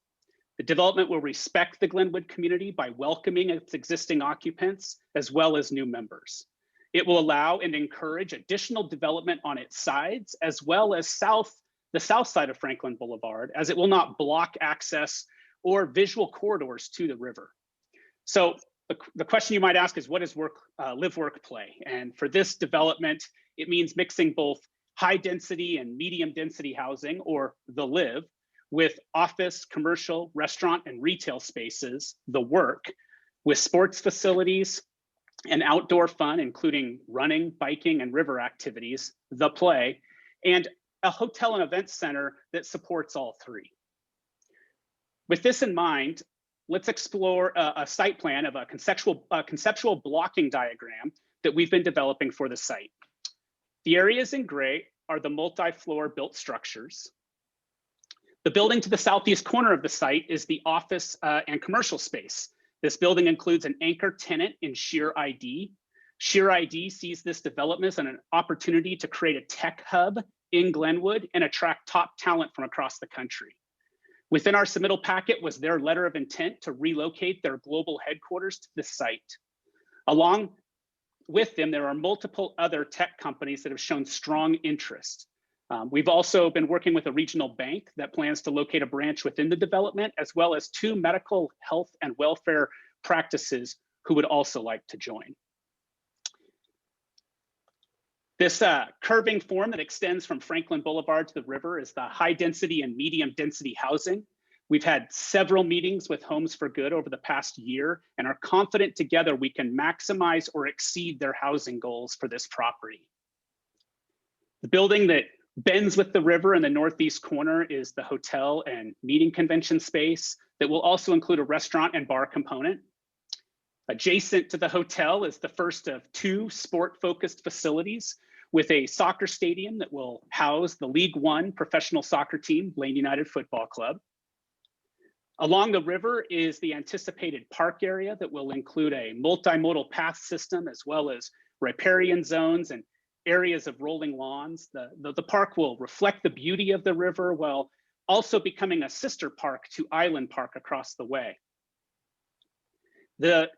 The development will respect the Glenwood community by welcoming its existing occupants as well as new members. It will allow and encourage additional development on its sides, as well as the south side of Franklin Boulevard, as it will not block access or visual corridors to the river. So the question you might ask is, what is live, work, play? And for this development, it means mixing both high density and medium density housing, or the live, with office, commercial, restaurant, and retail spaces, the work, with sports facilities and outdoor fun, including running, biking, and river activities, the play, and a hotel and event center that supports all 3. With this in mind, let's explore a site plan of a conceptual blocking diagram that we've been developing for the site. The areas in gray are the multi-floor built structures. The building to the southeast corner of the site is the office and commercial space. This building includes an anchor tenant in Sheer ID. Sheer ID sees this development as an opportunity to create a tech hub in Glenwood and attract top talent from across the country. Within our submittal packet was their letter of intent to relocate their global headquarters to this site. Along with them, there are multiple other tech companies that have shown strong interest. We've also been working with a regional bank that plans to locate a branch within the development, as well as 2 medical, health, and welfare practices who would also like to join. This curving form that extends from Franklin Boulevard to the river is the high density and medium density housing. We've had several meetings with Homes for Good over the past year and are confident together we can maximize or exceed their housing goals for this property. The building that bends with the river in the northeast corner is the hotel and meeting convention space that will also include a restaurant and bar component. Adjacent to the hotel is the first of 2 sport-focused facilities with a soccer stadium that will house the League One professional soccer team, Blaine United Football Club. Along the river is the anticipated park area that will include a multimodal path system, as well as riparian zones and areas of rolling lawns. The park will reflect the beauty of the river while also becoming a sister park to Island Park across the way. The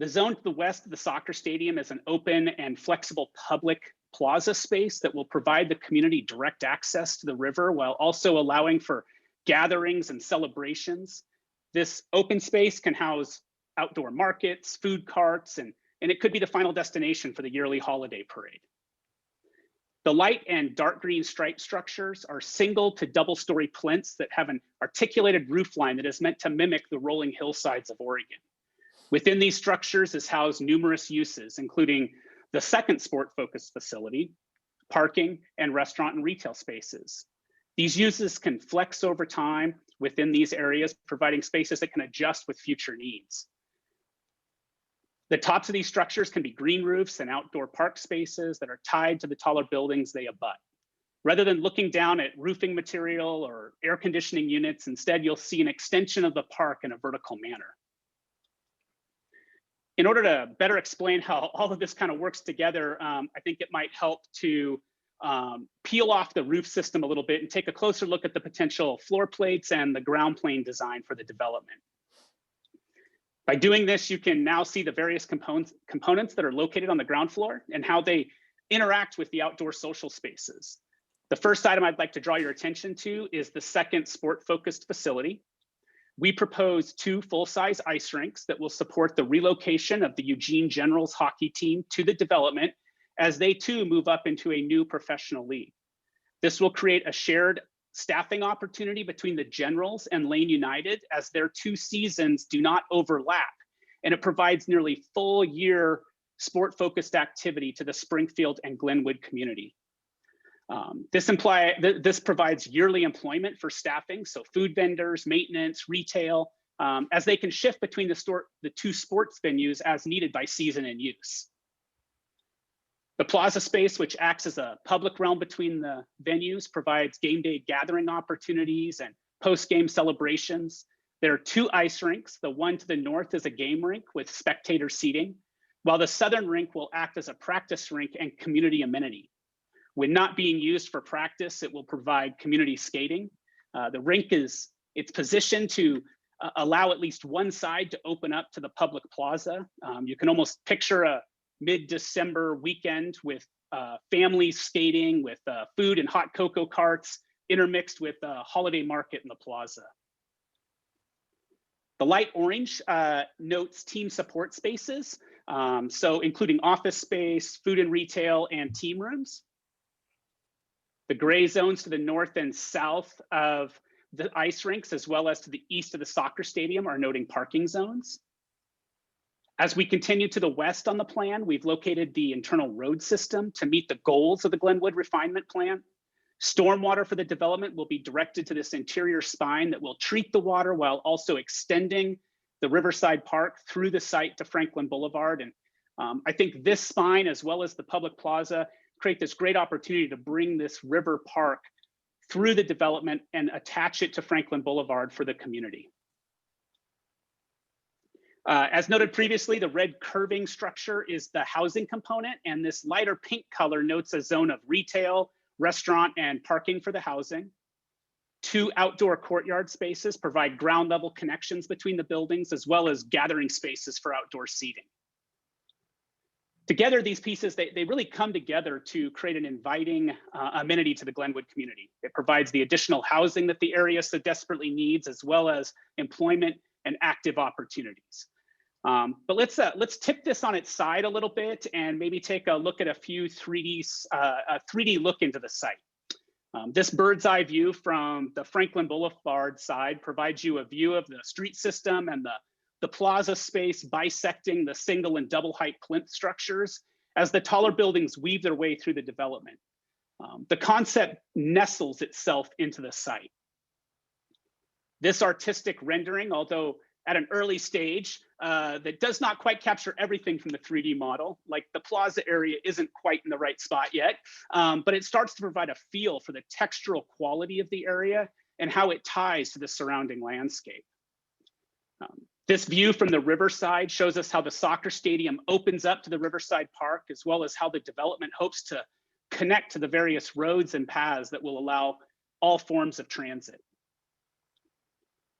zone to the west of the soccer stadium is an open and flexible public plaza space that will provide the community direct access to the river while also allowing for gatherings and celebrations. This open space can house outdoor markets, food carts, and it could be the final destination for the yearly holiday parade. The light and dark green stripe structures are single to double story plinths that have an articulated roofline that is meant to mimic the rolling hillsides of Oregon. Within these structures is housed numerous uses, including the second sport-focused facility, parking, and restaurant and retail spaces. These uses can flex over time within these areas, providing spaces that can adjust with future needs. The tops of these structures can be green roofs and outdoor park spaces that are tied to the taller buildings they abut. Rather than looking down at roofing material or air conditioning units, instead you'll see an extension of the park in a vertical manner. In order to better explain how all of this kind of works together, I think it might help to peel off the roof system a little bit and take a closer look at the potential floor plates and the ground plane design for the development. By doing this, you can now see the various components that are located on the ground floor and how they interact with the outdoor social spaces. The first item I'd like to draw your attention to is the second sport-focused facility. We propose 2 full-size ice rinks that will support the relocation of the Eugene Generals hockey team to the development as they too move up into a new professional league. This will create a shared staffing opportunity between the Generals and Lane United as their 2 seasons do not overlap, and it provides nearly full year sport-focused activity to the Springfield and Glenwood community. This provides yearly employment for staffing, so food vendors, maintenance, retail, as they can shift between the 2 sports venues as needed by season and use. The plaza space, which acts as a public realm between the venues, provides game day gathering opportunities and post-game celebrations. There are 2 ice rinks. The one to the north is a game rink with spectator seating, while the southern rink will act as a practice rink and community amenity. When not being used for practice, it will provide community skating. The rink it's positioned to allow at least one side to open up to the public plaza. You can almost picture a mid-December weekend with families skating with food and hot cocoa carts intermixed with a holiday market in the plaza. The light orange notes team support spaces, so including office space, food and retail, and team rooms. The gray zones to the north and south of the ice rinks, as well as to the east of the soccer stadium, are noting parking zones. As we continue to the west on the plan, we've located the internal road system to meet the goals of the Glenwood refinement plan. Stormwater for the development will be directed to this interior spine that will treat the water while also extending the Riverside Park through the site to Franklin Boulevard. And I think this spine, as well as the public plaza, create this great opportunity to bring this river park through the development and attach it to Franklin Boulevard for the community. As noted previously, the red curving structure is the housing component, and this lighter pink color notes a zone of retail, restaurant, and parking for the housing. 2 outdoor courtyard spaces provide ground level connections between the buildings, as well as gathering spaces for outdoor seating. Together, these pieces, they really come together to create an inviting amenity to the Glenwood community. It provides the additional housing that the area so desperately needs, as well as employment and active opportunities. But let's tip this on its side a little bit and maybe take a look at a few 3D look into the site. This bird's eye view from the Franklin Boulevard side provides you a view of the street system and the plaza space bisecting the single and double height plinth structures as the taller buildings weave their way through the development. The concept nestles itself into the site. This artistic rendering, although at an early stage, that does not quite capture everything from the 3D model, like the plaza area isn't quite in the right spot yet, but it starts to provide a feel for the textural quality of the area and how it ties to the surrounding landscape. This view from the riverside shows us how the soccer stadium opens up to the Riverside Park, as well as how the development hopes to connect to the various roads and paths that will allow all forms of transit.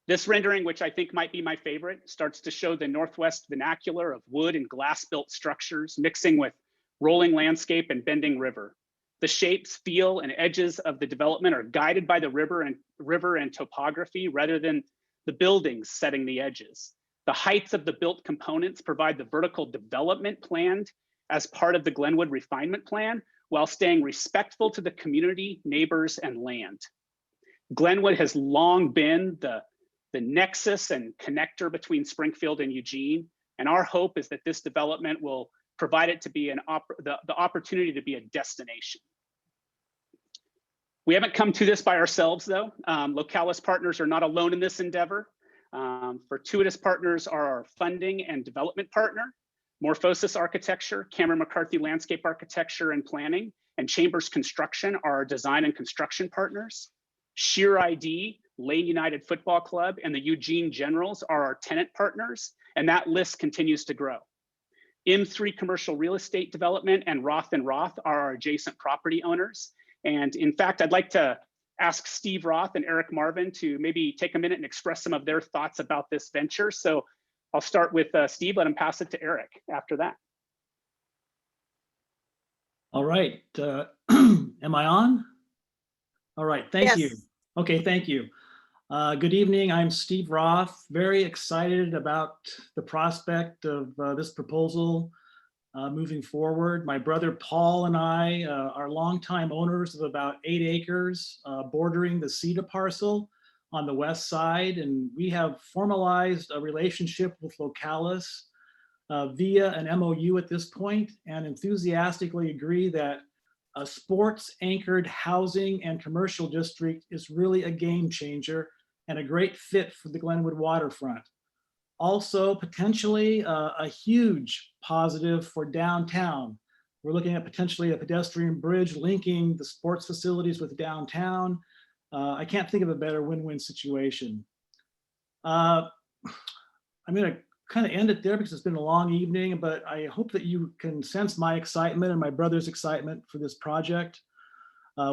This rendering, which I think might be my favorite, starts to show the Northwest vernacular of wood and glass-built structures mixing with rolling landscape and bending river. The shapes, feel, and edges of the development are guided by the river and topography rather than the buildings setting the edges. The heights of the built components provide the vertical development planned as part of the Glenwood refinement plan, while staying respectful to the community, neighbors, and land. Glenwood has long been the nexus and connector between Springfield and Eugene, and our hope is that this development will provide it to be the opportunity to be a destination. We haven't come to this by ourselves, though. Localis partners are not alone in this endeavor. Fortuitous partners are our funding and development partner. Morphosis Architecture, Cameron McCarthy Landscape Architecture and Planning, and Chambers Construction are our design and construction partners. Sheer ID, Lane United Football Club, and the Eugene Generals are our tenant partners, and that list continues to grow. M3 Commercial Real Estate Development and Roth are our adjacent property owners. And in fact, I'd like to ask Steve Roth and Eric Marvin to maybe take a minute and express some of their thoughts about this venture. So I'll start with Steve, let him pass it to Eric after that. All right, am I on? All right, thank you. Yes. Okay, thank you. Good evening, I'm Steve Roth. Very excited about the prospect of this proposal moving forward. My brother Paul and I are longtime owners of about 8 acres bordering the CETA parcel on the west side, and we have formalized a relationship with Localis via an MOU at this point, and enthusiastically agree that a sports anchored housing and commercial district is really a game changer and a great fit for the Glenwood waterfront. Also, potentially a huge positive for downtown. We're looking at potentially a pedestrian bridge linking the sports facilities with downtown. I can't think of a better win-win situation. I'm going to kind of end it there because it's been a long evening, but I hope that you can sense my excitement and my brother's excitement for this project.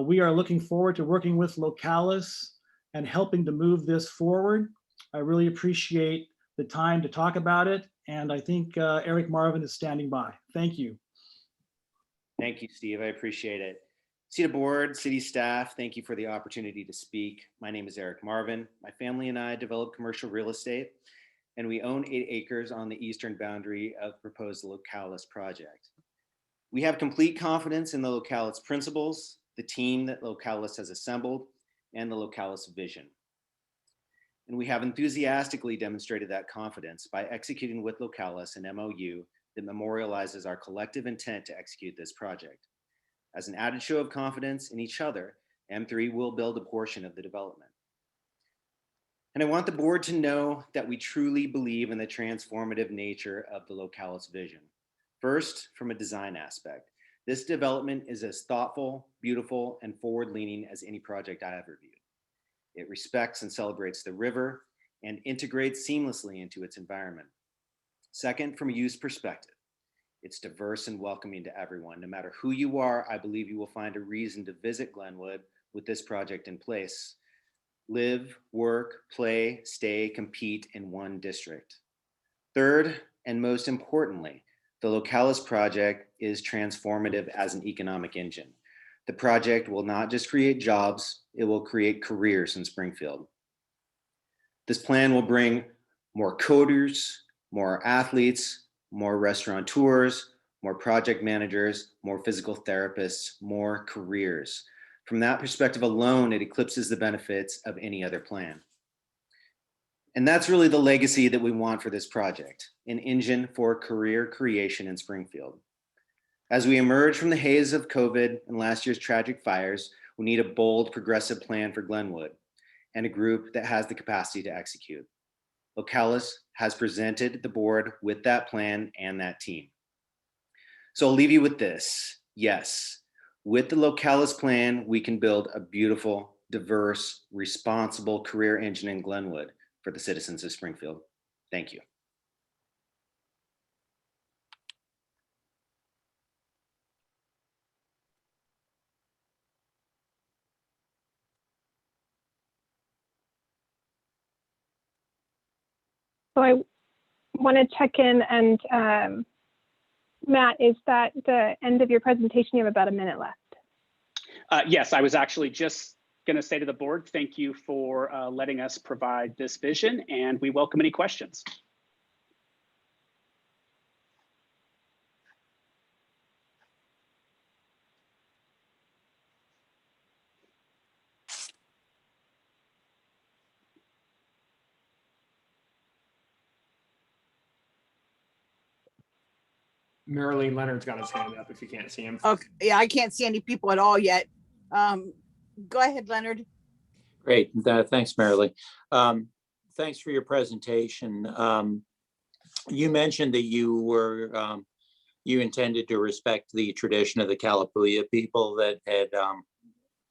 We are looking forward to working with Localis and helping to move this forward. I really appreciate the time to talk about it, and I think Eric Marvin is standing by. Thank you. Thank you, Steve. I appreciate it. CETA board, city staff, thank you for the opportunity to speak. My name is Eric Marvin. My family and I develop commercial real estate, and we own 8 acres on the eastern boundary of the proposed Localis project. We have complete confidence in the Localis principles, the team that Localis has assembled, and the Localis vision. And we have enthusiastically demonstrated that confidence by executing with Localis an MOU that memorializes our collective intent to execute this project. As an added show of confidence in each other, M3 will build a portion of the development. And I want the board to know that we truly believe in the transformative nature of the Localis vision. First, from a design aspect, this development is as thoughtful, beautiful, and forward-leaning as any project I have reviewed. It respects and celebrates the river and integrates seamlessly into its environment. Second, from a use perspective, it's diverse and welcoming to everyone. No matter who you are, I believe you will find a reason to visit Glenwood with this project in place. Live, work, play, stay, compete in one district. Third, and most importantly, the Localis project is transformative as an economic engine. The project will not just create jobs, it will create careers in Springfield. This plan will bring more coders, more athletes, more restaurateurs, more project managers, more physical therapists, more careers. From that perspective alone, it eclipses the benefits of any other plan. And that's really the legacy that we want for this project, an engine for career creation in Springfield. As we emerge from the haze of COVID and last year's tragic fires, we need a bold, progressive plan for Glenwood and a group that has the capacity to execute. Localis has presented the board with that plan and that team. So I'll leave you with this. Yes, with the Localis plan, we can build a beautiful, diverse, responsible career engine in Glenwood for the citizens of Springfield. Thank you. So I want to check in and Matt, is that the end of your presentation? You have about a minute left. Yes, I was actually just going to say to the board, thank you for letting us provide this vision, and we welcome any questions. Marilyn Leonard's got his hand up if you can't see him. Okay, yeah, I can't see any people at all yet. Go ahead, Leonard. Great. Thanks, Marilee. Thanks for your presentation. You mentioned that you intended to respect the tradition of the Kalapuya people that had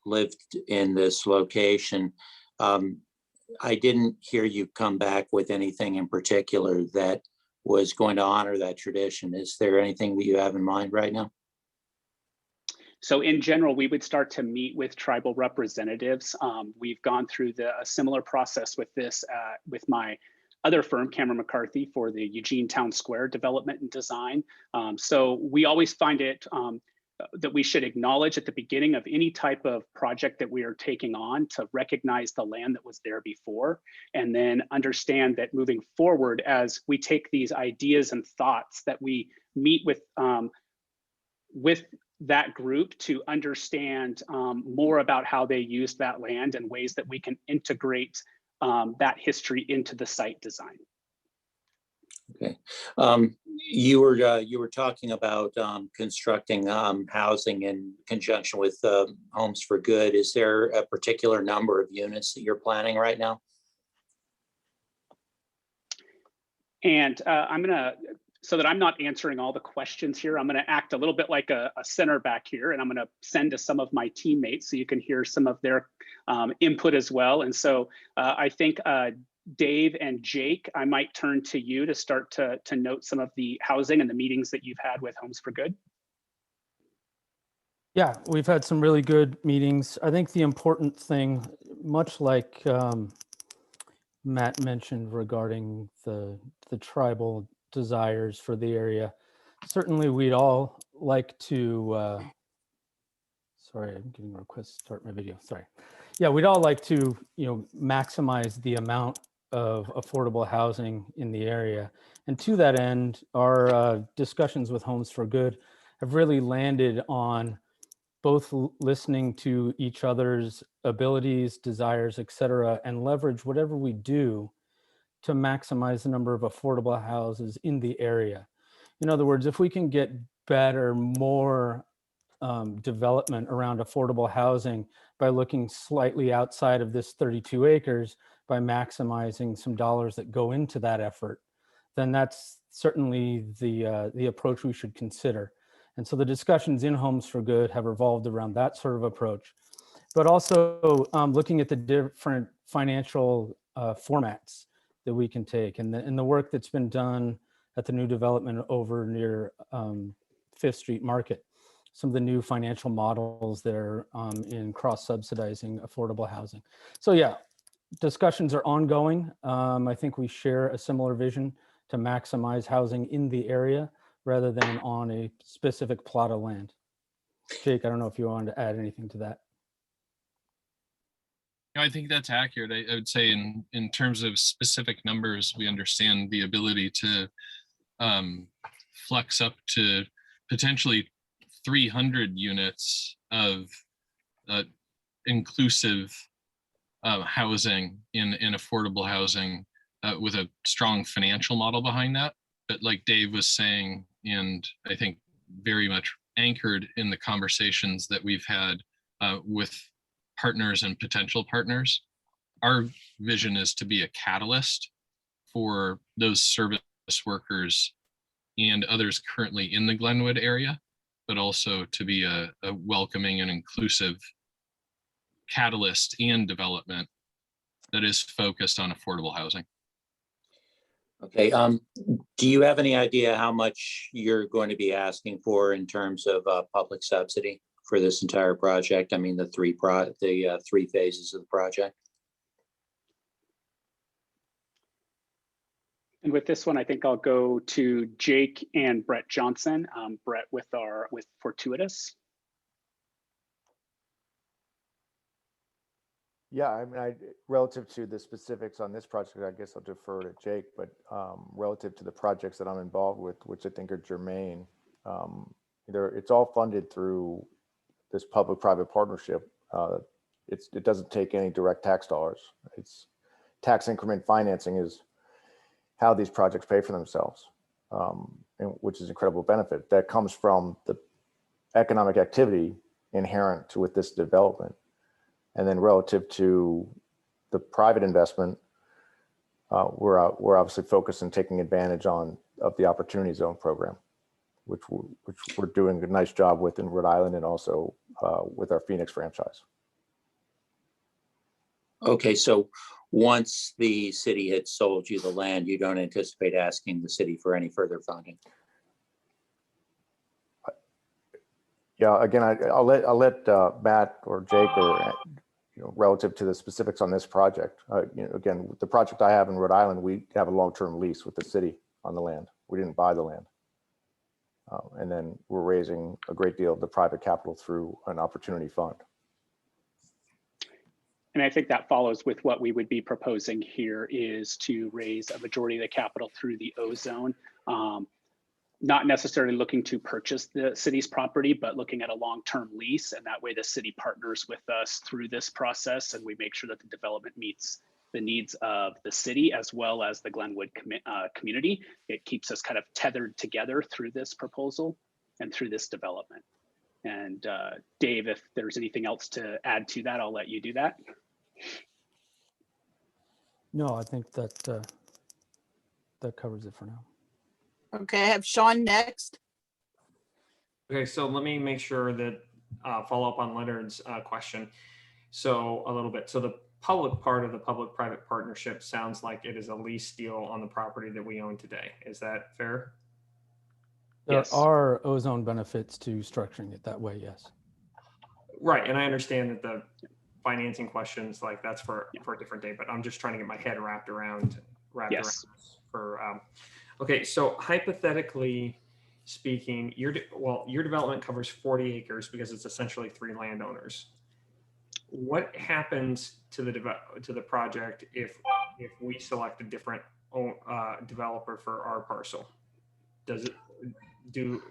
lived in this location. I didn't hear you come back with anything in particular that was going to honor that tradition. Is there anything that you have in mind right now? So in general, we would start to meet with tribal representatives. We've gone through a similar process with this with my other firm, Cameron McCarthy, for the Eugene Town Square development and design. So we always find it that we should acknowledge at the beginning of any type of project that we are taking on to recognize the land that was there before, and then understand that moving forward, as we take these ideas and thoughts, that we meet with that group to understand more about how they used that land and ways that we can integrate that history into the site design. Okay. You were talking about constructing housing in conjunction with Homes for Good. Is there a particular number of units that you're planning right now? And so that I'm not answering all the questions here, I'm going to act a little bit like a center back here, and I'm going to send to some of my teammates so you can hear some of their input as well. And so I think Dave and Jake, I might turn to you to start to note some of the housing and the meetings that you've had with Homes for Good. Yeah, we've had some really good meetings. I think the important thing, much like Matt mentioned regarding the tribal desires for the area, certainly we'd all like to, sorry, I'm getting a request to start my video, sorry. Yeah, we'd all like to, maximize the amount of affordable housing in the area. And to that end, our discussions with Homes for Good have really landed on both listening to each other's abilities, desires, et cetera, and leverage whatever we do to maximize the number of affordable houses in the area. In other words, if we can get better, more development around affordable housing by looking slightly outside of this 32 acres, by maximizing some dollars that go into that effort, then that's certainly the approach we should consider. And so the discussions in Homes for Good have revolved around that sort of approach, but also looking at the different financial formats that we can take, and the work that's been done at the new development over near 5th Street Market, some of the new financial models that are in cross-subsidizing affordable housing. So yeah, discussions are ongoing. I think we share a similar vision to maximize housing in the area rather than on a specific plot of land. Jake, I don't know if you wanted to add anything to that. I think that's accurate. I would say in terms of specific numbers, we understand the ability to flex up to potentially 300 units of inclusive housing in affordable housing with a strong financial model behind that. But like Dave was saying, and I think very much anchored in the conversations that we've had with partners and potential partners, our vision is to be a catalyst for those service workers and others currently in the Glenwood area, but also to be a welcoming and inclusive catalyst and development that is focused on affordable housing. Okay, do you have any idea how much you're going to be asking for in terms of public subsidy for this entire project? I mean, the three phases of the project. And with this one, I think I'll go to Jake and Brett Johnson. Brett with Fortuitous. Yeah, I mean, relative to the specifics on this project, I guess I'll defer to Jake, but relative to the projects that I'm involved with, which I think are germane, it's all funded through this public-private partnership. It doesn't take any direct tax dollars. It's tax increment financing is how these projects pay for themselves, which is an incredible benefit that comes from the economic activity inherent with this development. And then relative to the private investment, we're obviously focused on taking advantage of the Opportunity Zone program, which we're doing a nice job with in Rhode Island and also with our Phoenix franchise. Okay, so once the city had sold you the land, you don't anticipate asking the city for any further funding? Yeah, again, I'll let Matt or Jake or relative to the specifics on this project. Again, the project I have in Rhode Island, we have a long-term lease with the city on the land. We didn't buy the land. And then we're raising a great deal of the private capital through an opportunity fund. And I think that follows with what we would be proposing here is to raise a majority of the capital through the O-zone. Not necessarily looking to purchase the city's property, but looking at a long-term lease. And that way the city partners with us through this process and we make sure that the development meets the needs of the city as well as the Glenwood community. It keeps us kind of tethered together through this proposal and through this development. And Dave, if there's anything else to add to that, I'll let you do that. No, I think that that covers it for now. Okay, I have Sean next. Okay, so let me make sure that follow up on Leonard's question. So a little bit. So the public part of the public-private partnership sounds like it is a lease deal on the property that we own today. Is that fair? There Yes. are ozone benefits to structuring it that way, yes. Right, and I understand that the financing questions like that's for a different day, but I'm just trying to get my head wrapped around Yes. for okay, so hypothetically speaking, your development covers 40 acres because it's essentially 3 landowners. What happens to the project if we select a different developer for our parcel? Does it do,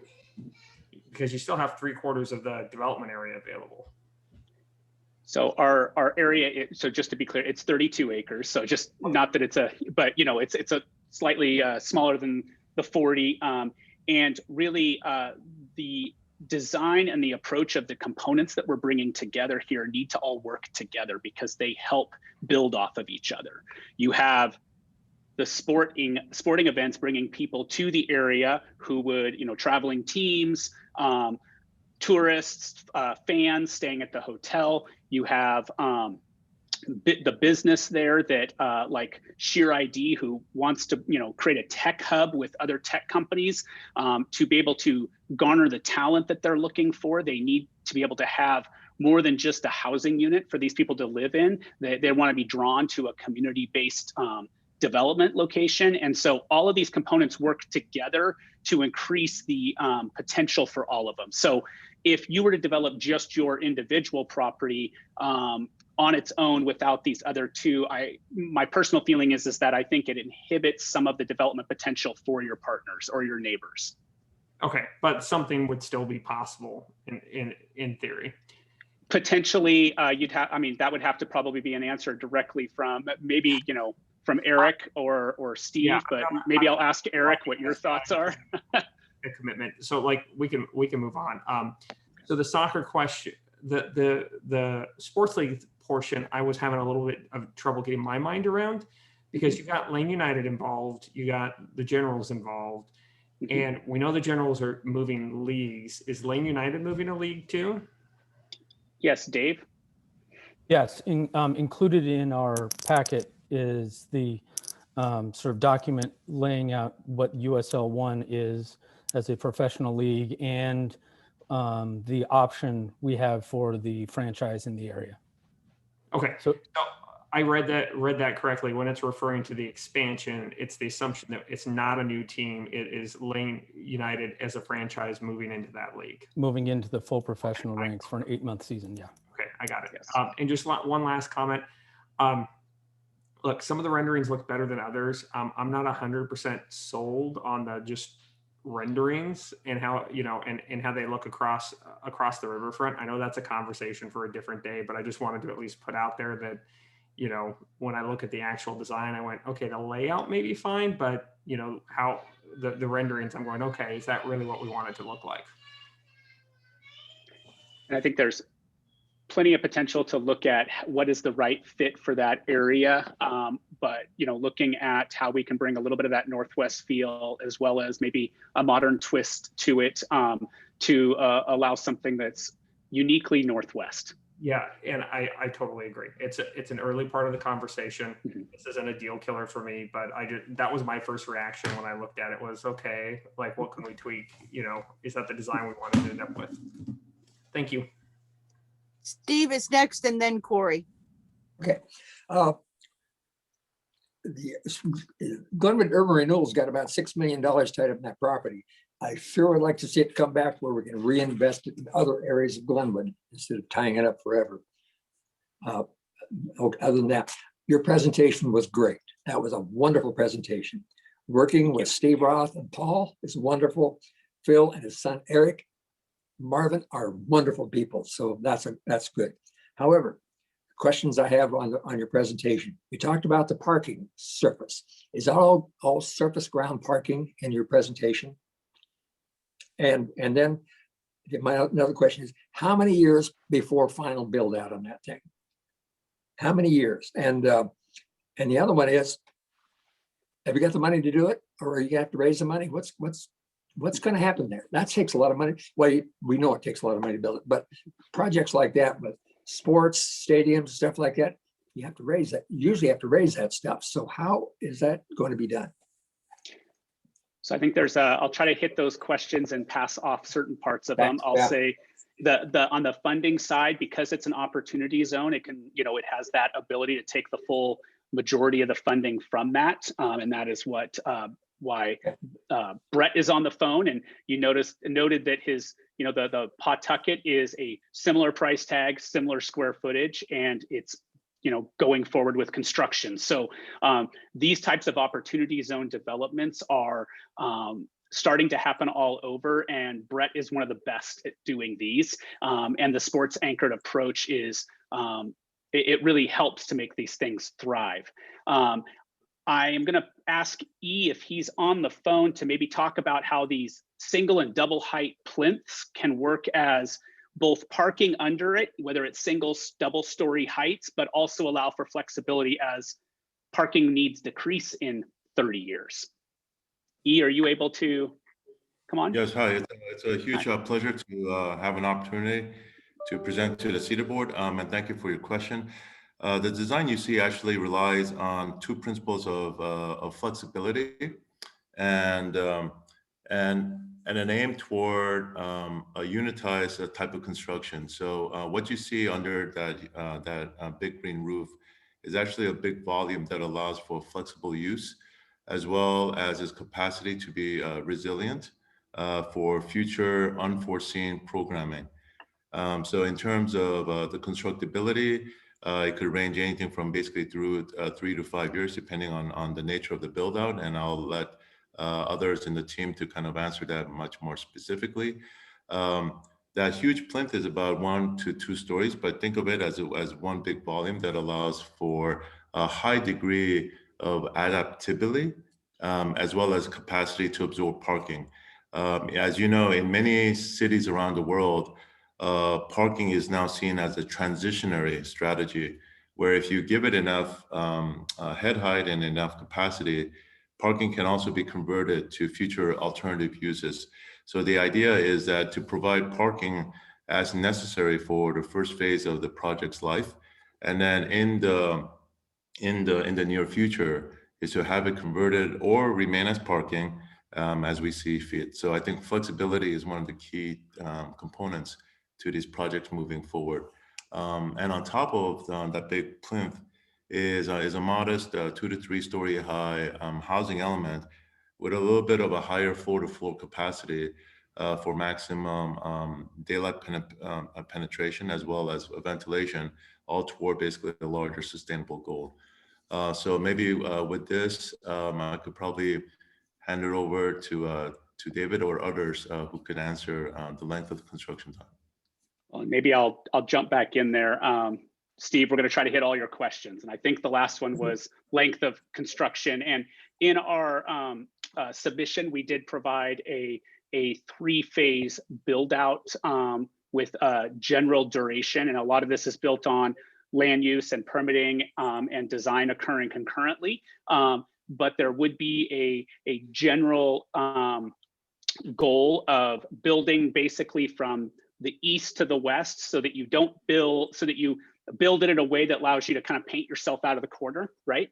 because you still have 3/4 of the development area available? So our area, so just to be clear, it's 32 acres. So just not that it's but it's a slightly smaller than the 40. And really the design and the approach of the components that we're bringing together here need to all work together because they help build off of each other. You have the sporting events bringing people to the area who would, traveling teams, tourists, fans staying at the hotel. You have the business there that like Sheer ID, who wants to create a tech hub with other tech companies to be able to garner the talent that they're looking for. They need to be able to have more than just a housing unit for these people to live in. They want to be drawn to a community-based development location. And so all of these components work together to increase the potential for all of them. So if you were to develop just your individual property on its own without these other two, my personal feeling is that I think it inhibits some of the development potential for your partners or your neighbors. Okay, but something would still be possible in theory. Potentially, that would have to probably be an answer directly from maybe, from Eric or Steve, Yeah, but maybe I'll ask Eric what your thoughts are. A commitment. So like we can move on. So the soccer question, the sports league portion, I was having a little bit of trouble getting my mind around because you got Lane United involved, you got the Generals involved, and we know the Generals are moving leagues. Is Lane United moving a league too? Yes, Dave. Yes, included in our packet is the sort of document laying out what USL 1 is as a professional league and the option we have for the franchise in the area. Okay, so I read that correctly. When it's referring to the expansion, it's the assumption that it's not a new team. It is Lane United as a franchise moving into that league. Moving into the full professional ranks for an 8-month season, yeah. Okay, I got it. Yes. And just one last comment. Look, some of the renderings look better than others. I'm not 100% sold on the just renderings and how and how they look across the riverfront. I know that's a conversation for a different day, but I just wanted to at least put out there that when I look at the actual design, I went, okay, the layout may be fine, but how the renderings, I'm going, okay, is that really what we want it to look like? And I think there's plenty of potential to look at what is the right fit for that area. But looking at how we can bring a little bit of that Northwest feel, as well as maybe a modern twist to it, to allow something that's uniquely Northwest. Yeah, and I totally agree. It's an early part of the conversation. This isn't a deal killer for me, but that was my first reaction when I looked at it was, okay, like what can we tweak? Is that the design we wanted to end up with? Thank you. Steve is next and then Corey. Okay. The Glenwood Urban Renewals got about $6 million tied up in that property. I sure would like to see it come back where we can reinvest it in other areas of Glenwood instead of tying it up forever. Other than that, your presentation was great. That was a wonderful presentation. Working with Steve Roth and Paul is wonderful. Phil and his son Eric, Marvin are wonderful people. So that's good. However, questions I have on your presentation. You talked about the parking surface. Is that all surface ground parking in your presentation? And then another question is, how many years before final build out on that thing? How many years? And the other one is, have you got the money to do it, or you have to raise the money? What's going to happen there? That takes a lot of money. Well, we know it takes a lot of money to build it, but projects like that, with sports stadiums, stuff like that, you have to raise that. You usually have to raise that stuff. So how is that going to be done? So I think I'll try to hit those questions and pass off certain parts of them. I'll say on the funding side, because it's an opportunity zone, it can, it has that ability to take the full majority of the funding from that. And that is why Brett is on the phone, and you noted that his, the Pawtucket is a similar price tag, similar square footage, and it's going forward with construction. So these types of opportunity zone developments are starting to happen all over, and Brett is one of the best at doing these. And the sports anchored approach is, it really helps to make these things thrive. I am going to ask E if he's on the phone to maybe talk about how these single and double height plinths can work as both parking under it, whether it's single, double story heights, but also allow for flexibility as parking needs decrease in 30 years. E, are you able to come on? Yes, hi. It's a huge pleasure to have an opportunity to present to the Cedar Board, and thank you for your question. The design you see actually relies on two principles of flexibility and an aim toward a unitized type of construction. So what you see under that big green roof is actually a big volume that allows for flexible use, as well as its capacity to be resilient for future unforeseen programming. So in terms of the constructability, it could range anything from basically through 3 to 5 years, depending on the nature of the build out. And I'll let others in the team to kind of answer that much more specifically. That huge plinth is about 1 to 2 stories, but think of it as one big volume that allows for a high degree of adaptability, as well as capacity to absorb parking. As you know, in many cities around the world, parking is now seen as a transitionary strategy, where if you give it enough head height and enough capacity, parking can also be converted to future alternative uses. So the idea is that to provide parking as necessary for the first phase of the project's life, and then in the near future is to have it converted or remain as parking as we see fit. So I think flexibility is one of the key components to these projects moving forward. And on top of that big plinth is a modest 2 to 3 story high housing element with a little bit of a higher floor-to-floor capacity for maximum daylight penetration, as well as ventilation, all toward basically a larger sustainable goal. So maybe with this, I could probably hand it over to David or others who could answer the length of the construction time. Well, maybe I'll jump back in there. Steve, we're going to try to hit all your questions. And I think the last one was length of construction. And in our submission, we did provide a 3-phase build out with general duration. And a lot of this is built on land use and permitting and design occurring concurrently. But there would be a general goal of building basically from the east to the west, so that you don't build, so that you build it in a way that allows you to kind of paint yourself out of the corner, right?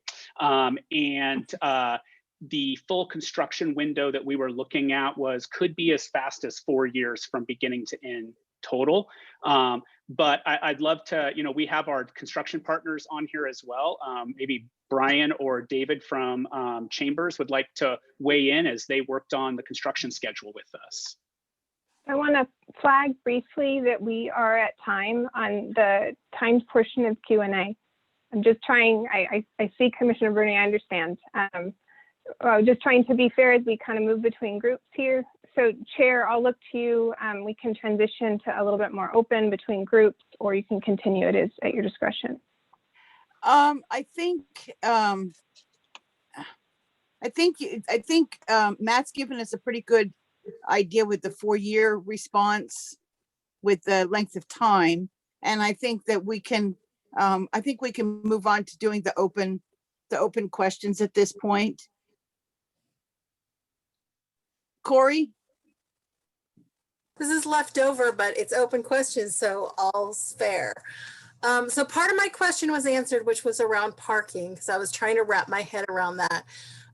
The full construction window that we were looking at could be as fast as 4 years from beginning to end total. But I'd love to, we have our construction partners on here as well. Maybe Brian or David from Chambers would like to weigh in as they worked on the construction schedule with us. I want to flag briefly that we are at time on the timed portion of Q&A. I'm just trying, I see Commissioner Bruni, I understand. Just trying to be fair as we kind of move between groups here. So Chair, I'll look to you. We can transition to a little bit more open between groups, or you can continue it at your discretion. I think Matt's given us a pretty good idea with the 4-year response with the length of time. And I think that we can, move on to doing the open questions at this point. Corey? This is left over, but it's open questions, so all's fair. So part of my question was answered, which was around parking, because I was trying to wrap my head around that.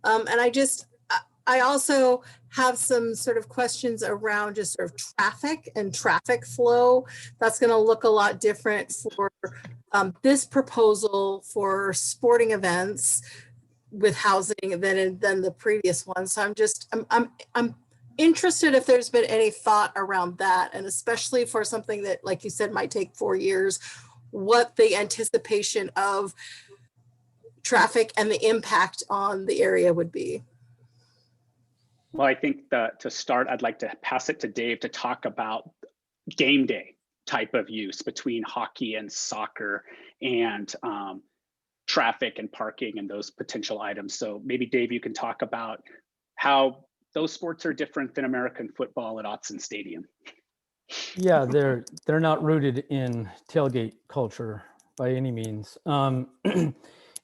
And I also have some sort of questions around just sort of traffic and traffic flow. That's going to look a lot different for this proposal for sporting events with housing than the previous one. So I'm interested if there's been any thought around that, and especially for something that, like you said, might take 4 years, what the anticipation of traffic and the impact on the area would be. Well, I think that to start, I'd like to pass it to Dave to talk about game day type of use between hockey and soccer, and traffic and parking and those potential items. So maybe Dave, you can talk about how those sports are different than American football at Autzen Stadium. Yeah, they're not rooted in tailgate culture by any means.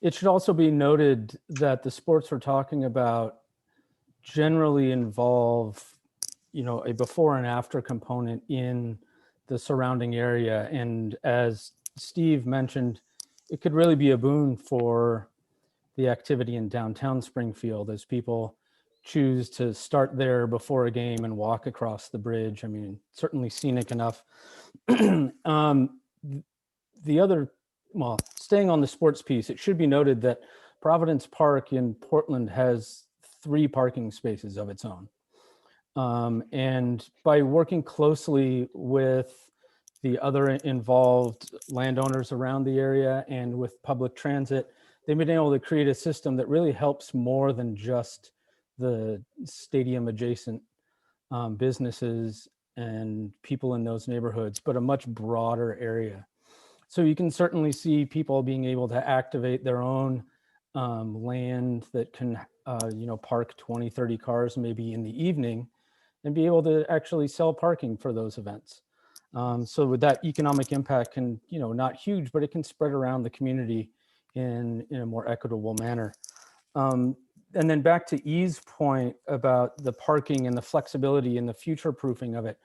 It should also be noted that the sports we're talking about generally involve, a before and after component in the surrounding area. And as Steve mentioned, it could really be a boon for the activity in downtown Springfield as people choose to start there before a game and walk across the bridge. I mean, certainly scenic enough. Staying on the sports piece, it should be noted that Providence Park in Portland has 3 parking spaces of its own. And by working closely with the other involved landowners around the area and with public transit, they've been able to create a system that really helps more than just the stadium adjacent businesses and people in those neighborhoods, but a much broader area. So you can certainly see people being able to activate their own land that can, park 20, 30 cars maybe in the evening and be able to actually sell parking for those events. So with that economic impact can, not huge, but it can spread around the community in a more equitable manner. And then back to E's point about the parking and the flexibility and the future proofing of it.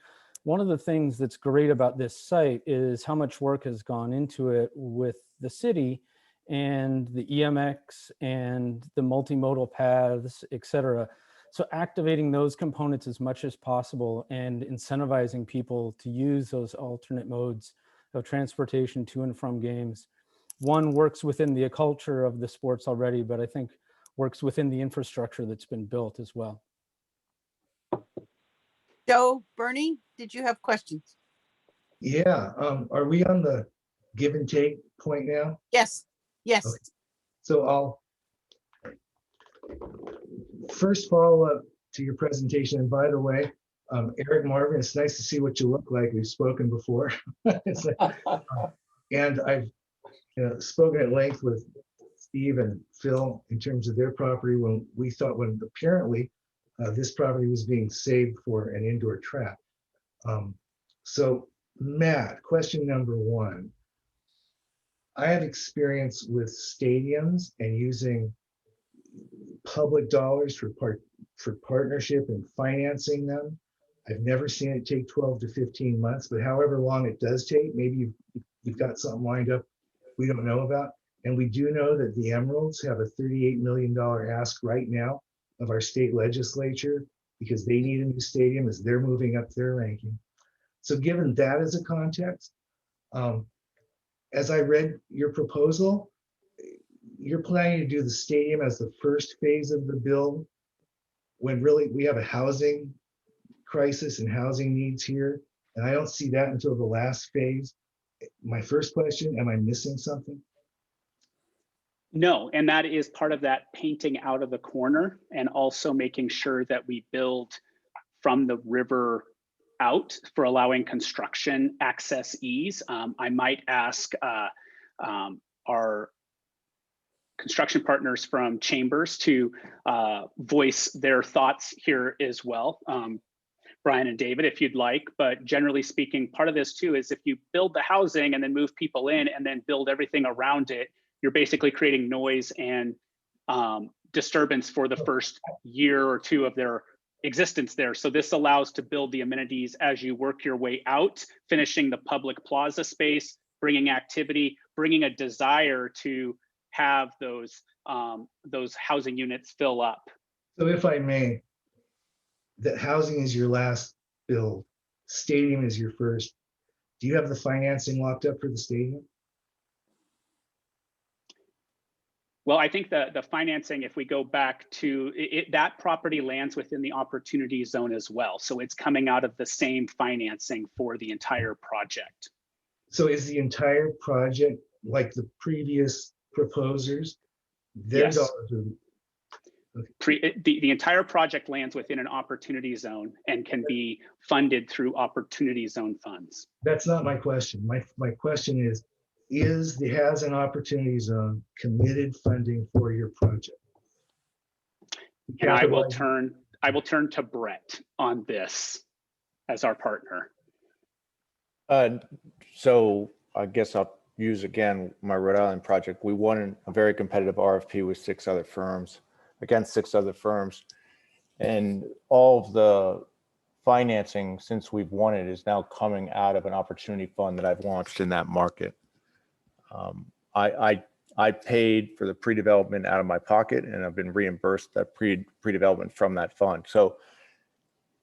One of the things that's great about this site is how much work has gone into it with the city and the EMX and the multimodal paths, et cetera. So activating those components as much as possible and incentivizing people to use those alternate modes of transportation to and from games. One works within the culture of the sports already, but I think works within the infrastructure that's been built as well. Joe, Bernie, did you have questions? Yeah, are we on the give and take point now? Yes, yes. Okay. So I'll first follow up to your presentation. And by the way, Eric Marvin, it's nice to see what you look like. We've spoken before. And I've spoken at length with Steve and Phil in terms of their property when apparently this property was being saved for an indoor track. So Matt, question number one. I have experience with stadiums and using public dollars for partnership and financing them. I've never seen it take 12 to 15 months, but however long it does take, maybe you've got something lined up we don't know about. And we do know that the Emeralds have a $38 million ask right now of our state legislature because they need a new stadium as they're moving up their ranking. So given that as a context, as I read your proposal, you're planning to do the stadium as the first phase of the build when really we have a housing crisis and housing needs here. And I don't see that until the last phase. My first question, am I missing something? No, and that is part of that painting out of the corner and also making sure that we build from the river out for allowing construction access ease. I might ask our construction partners from Chambers to voice their thoughts here as well. Brian and David, if you'd like, but generally speaking, part of this too is if you build the housing and then move people in and then build everything around it, you're basically creating noise and disturbance for the first year or two of their existence there. So this allows to build the amenities as you work your way out, finishing the public plaza space, bringing activity, bringing a desire to have those housing units fill up. So if I may, that housing is your last build, stadium is your first. Do you have the financing locked up for the stadium? Well, I think the financing, if we go back to it, that property lands within the opportunity zone as well. So it's coming out of the same financing for the entire project. So is the entire project like the previous proposers? Their Yes. dollars are, The entire project lands within an opportunity zone and can be funded through opportunity zone funds. that's not my question. My question is the housing opportunity zone committed funding for your project? And I will turn to Brett on this as our partner. So I guess I'll use again my Rhode Island project. We won a very competitive RFP with 6 other firms, against 6 other firms. And all of the financing since we've won it is now coming out of an opportunity fund that I've launched in that market. I paid for the pre-development out of my pocket and I've been reimbursed that pre-development from that fund. So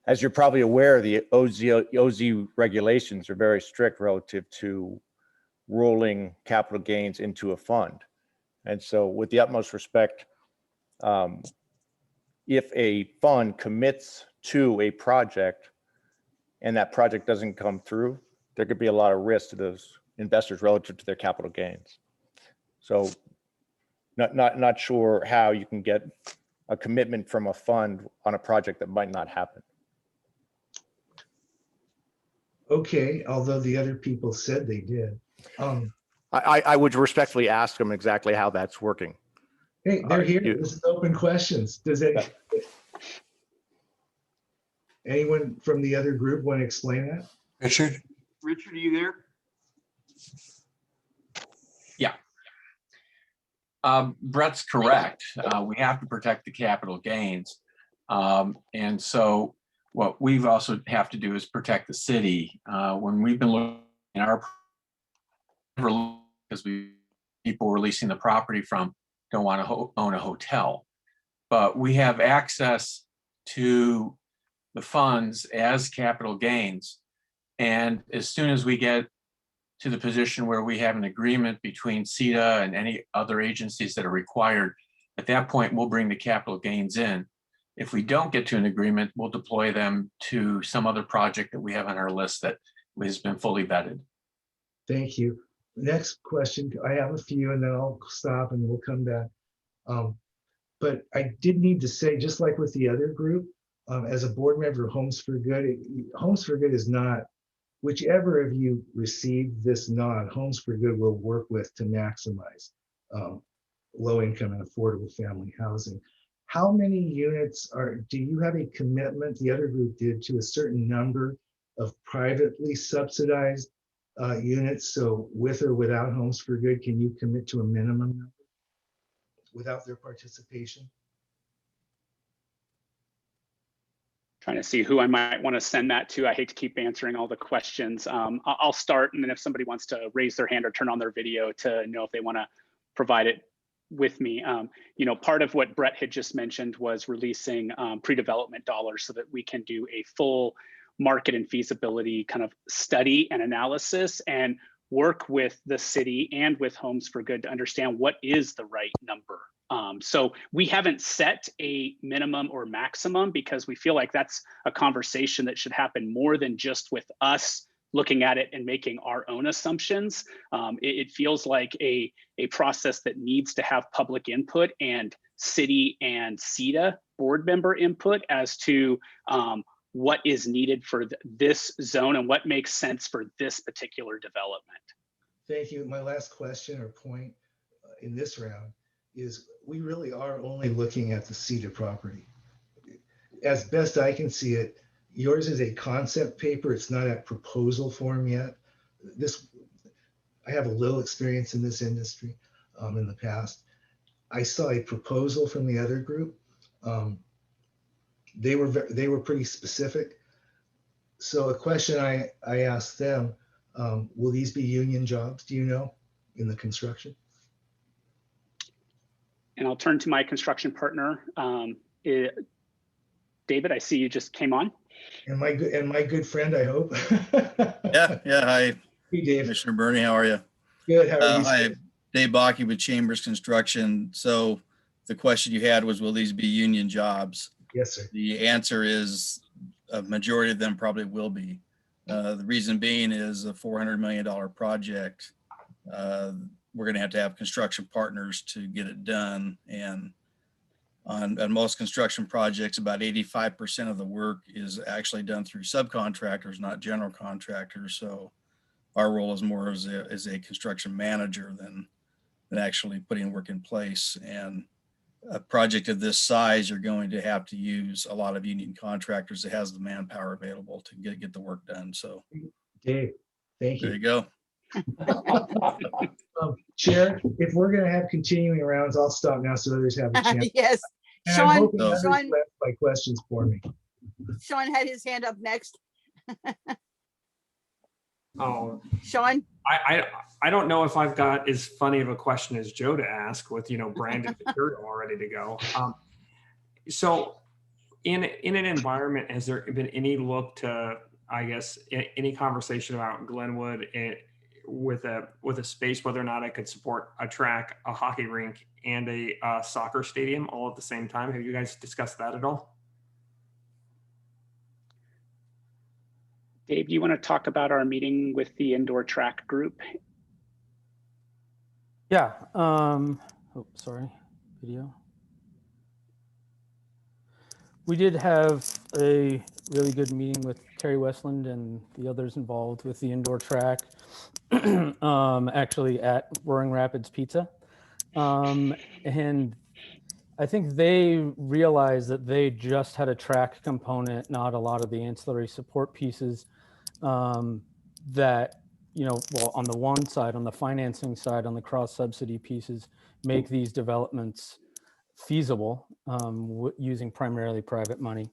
as you're probably aware, the OZ regulations are very strict relative to rolling capital gains into a fund. And so with the utmost respect, if a fund commits to a project and that project doesn't come through, there could be a lot of risk to those investors relative to their capital gains. So not sure how you can get a commitment from a fund on a project that might not happen. Okay, although the other people said they did. I would respectfully ask them exactly how that's working. Hey, they're here. This is open questions. Does anyone from the other group want to explain that? Richard? Richard, are you there? Yeah. Brett's correct. We have to protect the capital gains. And so what we've also have to do is protect the city. When we've been looking at our, because people we're leasing the property from don't want to own a hotel, but we have access to the funds as capital gains. And as soon as we get to the position where we have an agreement between CETA and any other agencies that are required, at that point, we'll bring the capital gains in. If we don't get to an agreement, we'll deploy them to some other project that we have on our list that has been fully vetted. Thank you. Next question. I have a few and then I'll stop and we'll come back. But I did need to say, just like with the other group, as a board member of Homes for Good, Homes for Good is not, whichever of you received this nod, Homes for Good will work with to maximize low-income and affordable family housing. How many units do you have a commitment, the other group did, to a certain number of privately subsidized units. So with or without Homes for Good, can you commit to a minimum number without their participation? Trying to see who I might want to send that to. I hate to keep answering all the questions. I'll start, and then if somebody wants to raise their hand or turn on their video to know if they want to provide it with me. You know, part of what Brett had just mentioned was releasing pre-development dollars so that we can do a full market and feasibility kind of study and analysis and work with the city and with Homes for Good to understand what is the right number. So we haven't set a minimum or maximum because we feel like that's a conversation that should happen more than just with us looking at it and making our own assumptions. It feels like a process that needs to have public input and city and CETA board member input as to what is needed for this zone and what makes sense for this particular development. Thank you. My last question or point in this round is we really are only looking at the CETA property. As best I can see it, yours is a concept paper. It's not at proposal form yet. I have a little experience in this industry in the past. I saw a proposal from the other group. They were pretty specific. So a question I asked them, will these be union jobs, do you know, in the construction? And I'll turn to my construction partner. David, I see you just came on. And my good friend, I hope. Yeah, hi. Hey, Dave. Commissioner Bernie, how are you? Good, how are you? Hi, Dave Bakke with Chambers Construction. So the question you had was, will these be union jobs? Yes, sir. The answer is a majority of them probably will be. The reason being is a $400 million project. We're going to have construction partners to get it done. And on most construction projects, about 85% of the work is actually done through subcontractors, not general contractors. So our role is more as a construction manager than actually putting work in place. And a project of this size, you're going to have to use a lot of union contractors that has the manpower available to get the work done. So Dave, thank you. There you go. Chair, if we're going to have continuing rounds, I'll stop now so others have a chance. Yes. And Sean, I'm hoping others Sean, left my questions for me. Sean had his hand up next. Oh, Sean? I don't know if I've got as funny of a question as Joe to ask with, you know, branded material all ready to go. So in an environment, has there been any look to, I guess, any conversation about Glenwood with a space, whether or not I could support a track, a hockey rink, and a soccer stadium all at the same time? Have you guys discussed that at all? Dave, do you want to talk about our meeting with the indoor track group? Yeah. Oh, sorry. Video. We did have a really good meeting with Terry Westland and the others involved with the indoor track, actually at Roaring Rapids Pizza. And I think they realized that they just had a track component, not a lot of the ancillary support pieces that, you know, well, on the one side, on the financing side, on the cross subsidy pieces, make these developments feasible using primarily private money.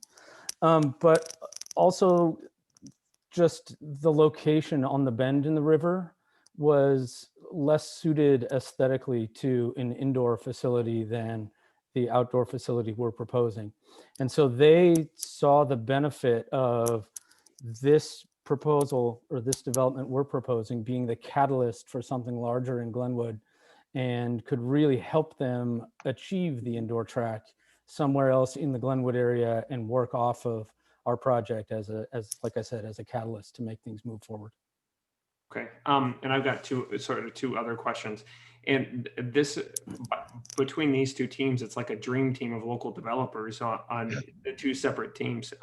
But also just the location on the bend in the river was less suited aesthetically to an indoor facility than the outdoor facility we're proposing. And so they saw the benefit of this proposal or this development we're proposing being the catalyst for something larger in Glenwood and could really help them achieve the indoor track somewhere else in the Glenwood area and work off of our project as like I said, as a catalyst to make things move forward. Okay, and I've got two other questions. And this, between these two teams, it's like a dream team of local developers on the two separate teams.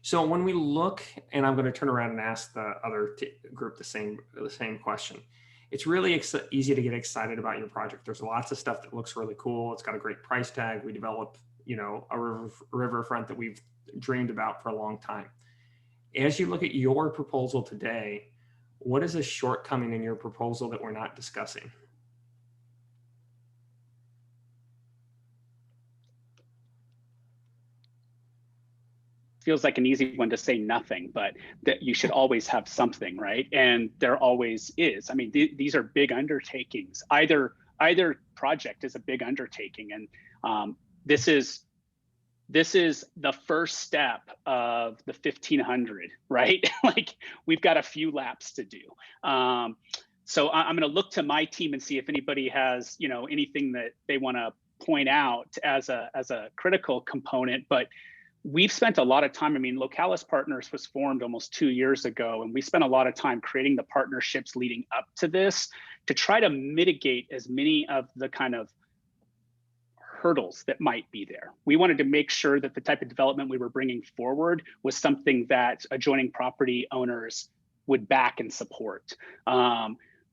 So when we look, and I'm going to turn around and ask the other group the same question. It's really easy to get excited about your project. There's lots of stuff that looks really cool. It's got a great price tag. We develop, you know, a riverfront that we've dreamed about for a long time. As you look at your proposal today, what is a shortcoming in your proposal that we're not discussing? Feels like an easy one to say nothing, but that you should always have something, right? And there always is. I mean, these are big undertakings. Either project is a big undertaking, and this is the first step of the 1500, right? Like, we've got a few laps to do. So I'm going to look to my team and see if anybody has, you know, anything that they want to point out as a critical component. But we've spent a lot of time. I mean, Localis Partners was formed almost 2 years ago, and we spent a lot of time creating the partnerships leading up to this to try to mitigate as many of the kind of hurdles that might be there. We wanted to make sure that the type of development we were bringing forward was something that adjoining property owners would back and support.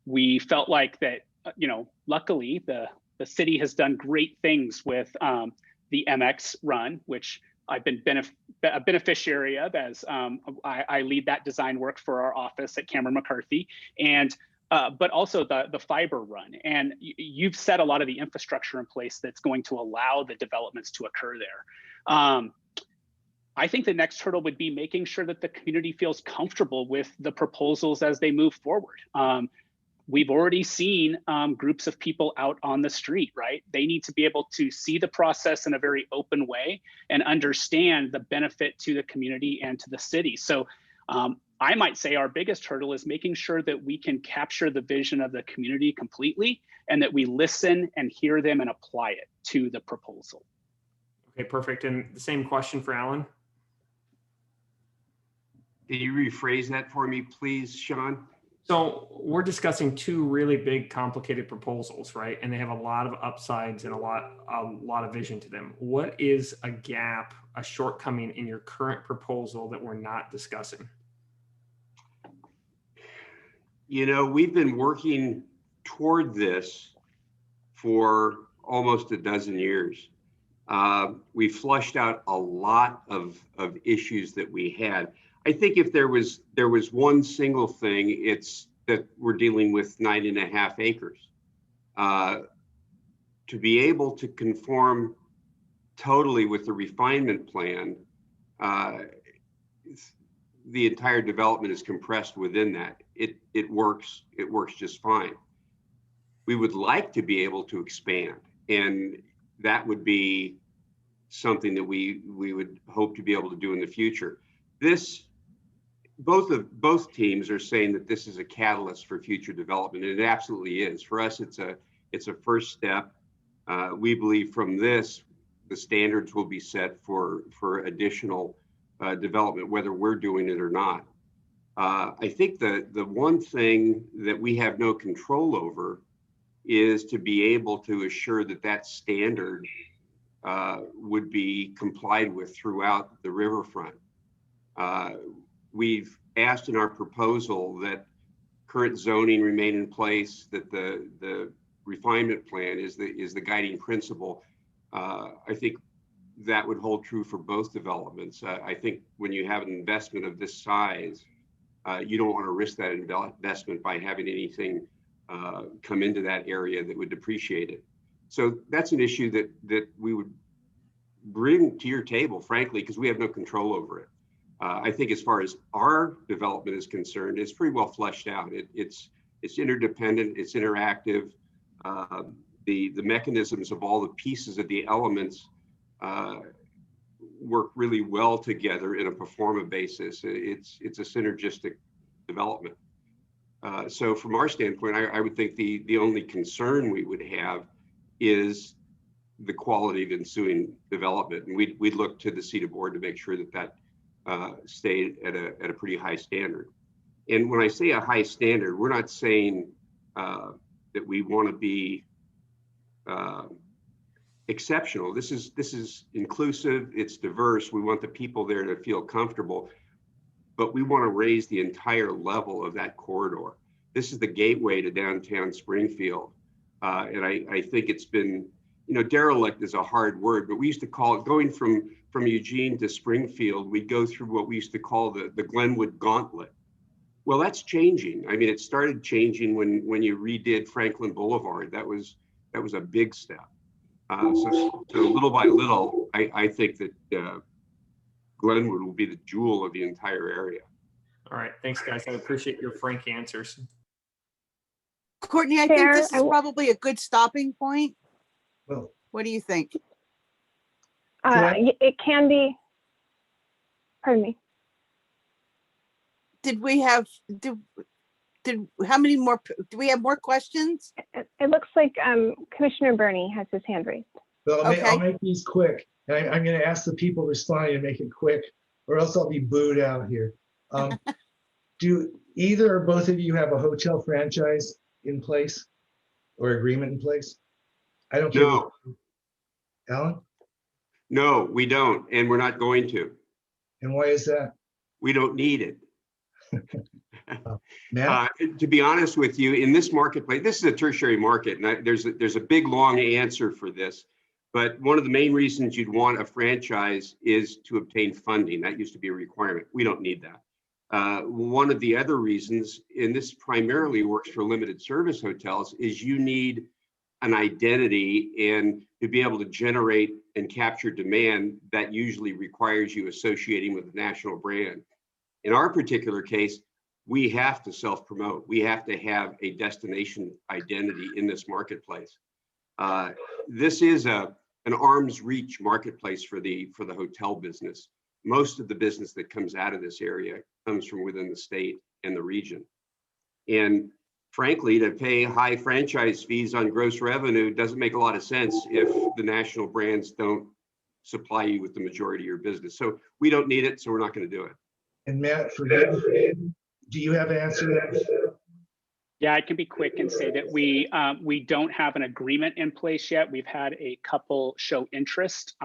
We felt like that, you know, luckily the city has done great things with the MX run, which I've been a beneficiary of, as I lead that design work for our office at Cameron McCarthy, and but also the fiber run. And you've set a lot of the infrastructure in place that's going to allow the developments to occur there. I think the next hurdle would be making sure that the community feels comfortable with the proposals as they move forward. We've already seen groups of people out on the street, right? They need to be able to see the process in a very open way and understand the benefit to the community and to the city. So I might say our biggest hurdle is making sure that we can capture the vision of the community completely, and that we listen and hear them and apply it to the proposal. Okay, perfect. And the same question for Alan. Can you rephrase that for me, please, Sean? So we're discussing two really big, complicated proposals, right? And they have a lot of upsides and a lot of vision to them. What is a gap, a shortcoming in your current proposal that we're not discussing? You know, we've been working toward this for almost a dozen years. We flushed out a lot of issues that we had. I think if there was one single thing, it's that we're dealing with 9.5 acres. To be able to conform totally with the refinement plan, the entire development is compressed within that. It works just fine. We would like to be able to expand, and that would be something that we would hope to be able to do in the future. Both teams are saying that this is a catalyst for future development, and it absolutely is. For us, it's a first step. We believe from this, the standards will be set for additional development, whether we're doing it or not. I think the one thing that we have no control over is to be able to assure that that standard would be complied with throughout the riverfront. We've asked in our proposal that current zoning remain in place, that the refinement plan is the guiding principle. I think that would hold true for both developments. I think when you have an investment of this size, you don't want to risk that investment by having anything come into that area that would depreciate it. So that's an issue that we would bring to your table, frankly, because we have no control over it. I think as far as our development is concerned, it's pretty well fleshed out. It's interdependent, it's interactive. The mechanisms of all the pieces of the elements work really well together in a pro forma basis. It's a synergistic development. So from our standpoint, I would think the only concern we would have is the quality of ensuing development. And we'd look to the CETA board to make sure that stayed at a pretty high standard. And when I say a high standard, we're not saying that we want to be exceptional. This is inclusive, it's diverse. We want the people there to feel comfortable, but we want to raise the entire level of that corridor. This is the gateway to downtown Springfield. And I think it's been you know, derelict is a hard word, but we used to call it, going from Eugene to Springfield, we'd go through what we used to call the Glenwood gauntlet. Well, that's changing. I mean, it started changing when you redid Franklin Boulevard. That was a big step. So little by little, I think that Glenwood will be the jewel of the entire area. All right, thanks guys. I appreciate your frank answers. Courtney, I think this is probably a good stopping point. Well, what do you think? It can be. Pardon me. Did we have, how many more, do we have more questions? It looks like Commissioner Burney has his hand raised. Well, I'll make these quick. I'm going to ask the people responding to make it quick, or else I'll be booed out here. Do either or both of you have a hotel franchise in place or agreement in place? I don't care. No. Alan? No, we don't, and we're not going to. And why is that? We don't need it. Matt? To be honest with you, in this marketplace, this is a tertiary market, and there's a big, long answer for this. But one of the main reasons you'd want a franchise is to obtain funding. That used to be a requirement. We don't need that. One of the other reasons, and this primarily works for limited service hotels, is you need an identity, and to be able to generate and capture demand, that usually requires you associating with a national brand. In our particular case, we have to self-promote. We have to have a destination identity in this marketplace. This is an arm's reach marketplace for the hotel business. Most of the business that comes out of this area comes from within the state and the region. And frankly, to pay high franchise fees on gross revenue doesn't make a lot of sense if the national brands don't supply you with the majority of your business. So we don't need it, so we're not going to do it. And Matt, for you, do you have an answer to that? Yeah, I can be quick and say that we don't have an agreement in place yet. We've had a couple show interest,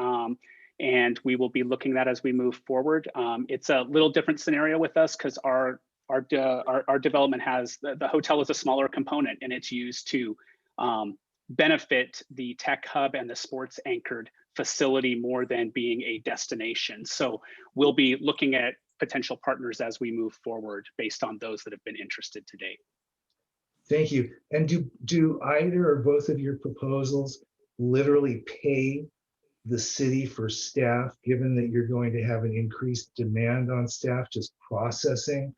and we will be looking at that as we move forward. It's a little different scenario with us because our development has the hotel is a smaller component, and it's used to benefit the tech hub and the sports anchored facility more than being a destination. So we'll be looking at potential partners as we move forward based on those that have been interested to date. Thank you. And do either or both of your proposals literally pay the city for staff, given that you're going to have an increased demand on staff just processing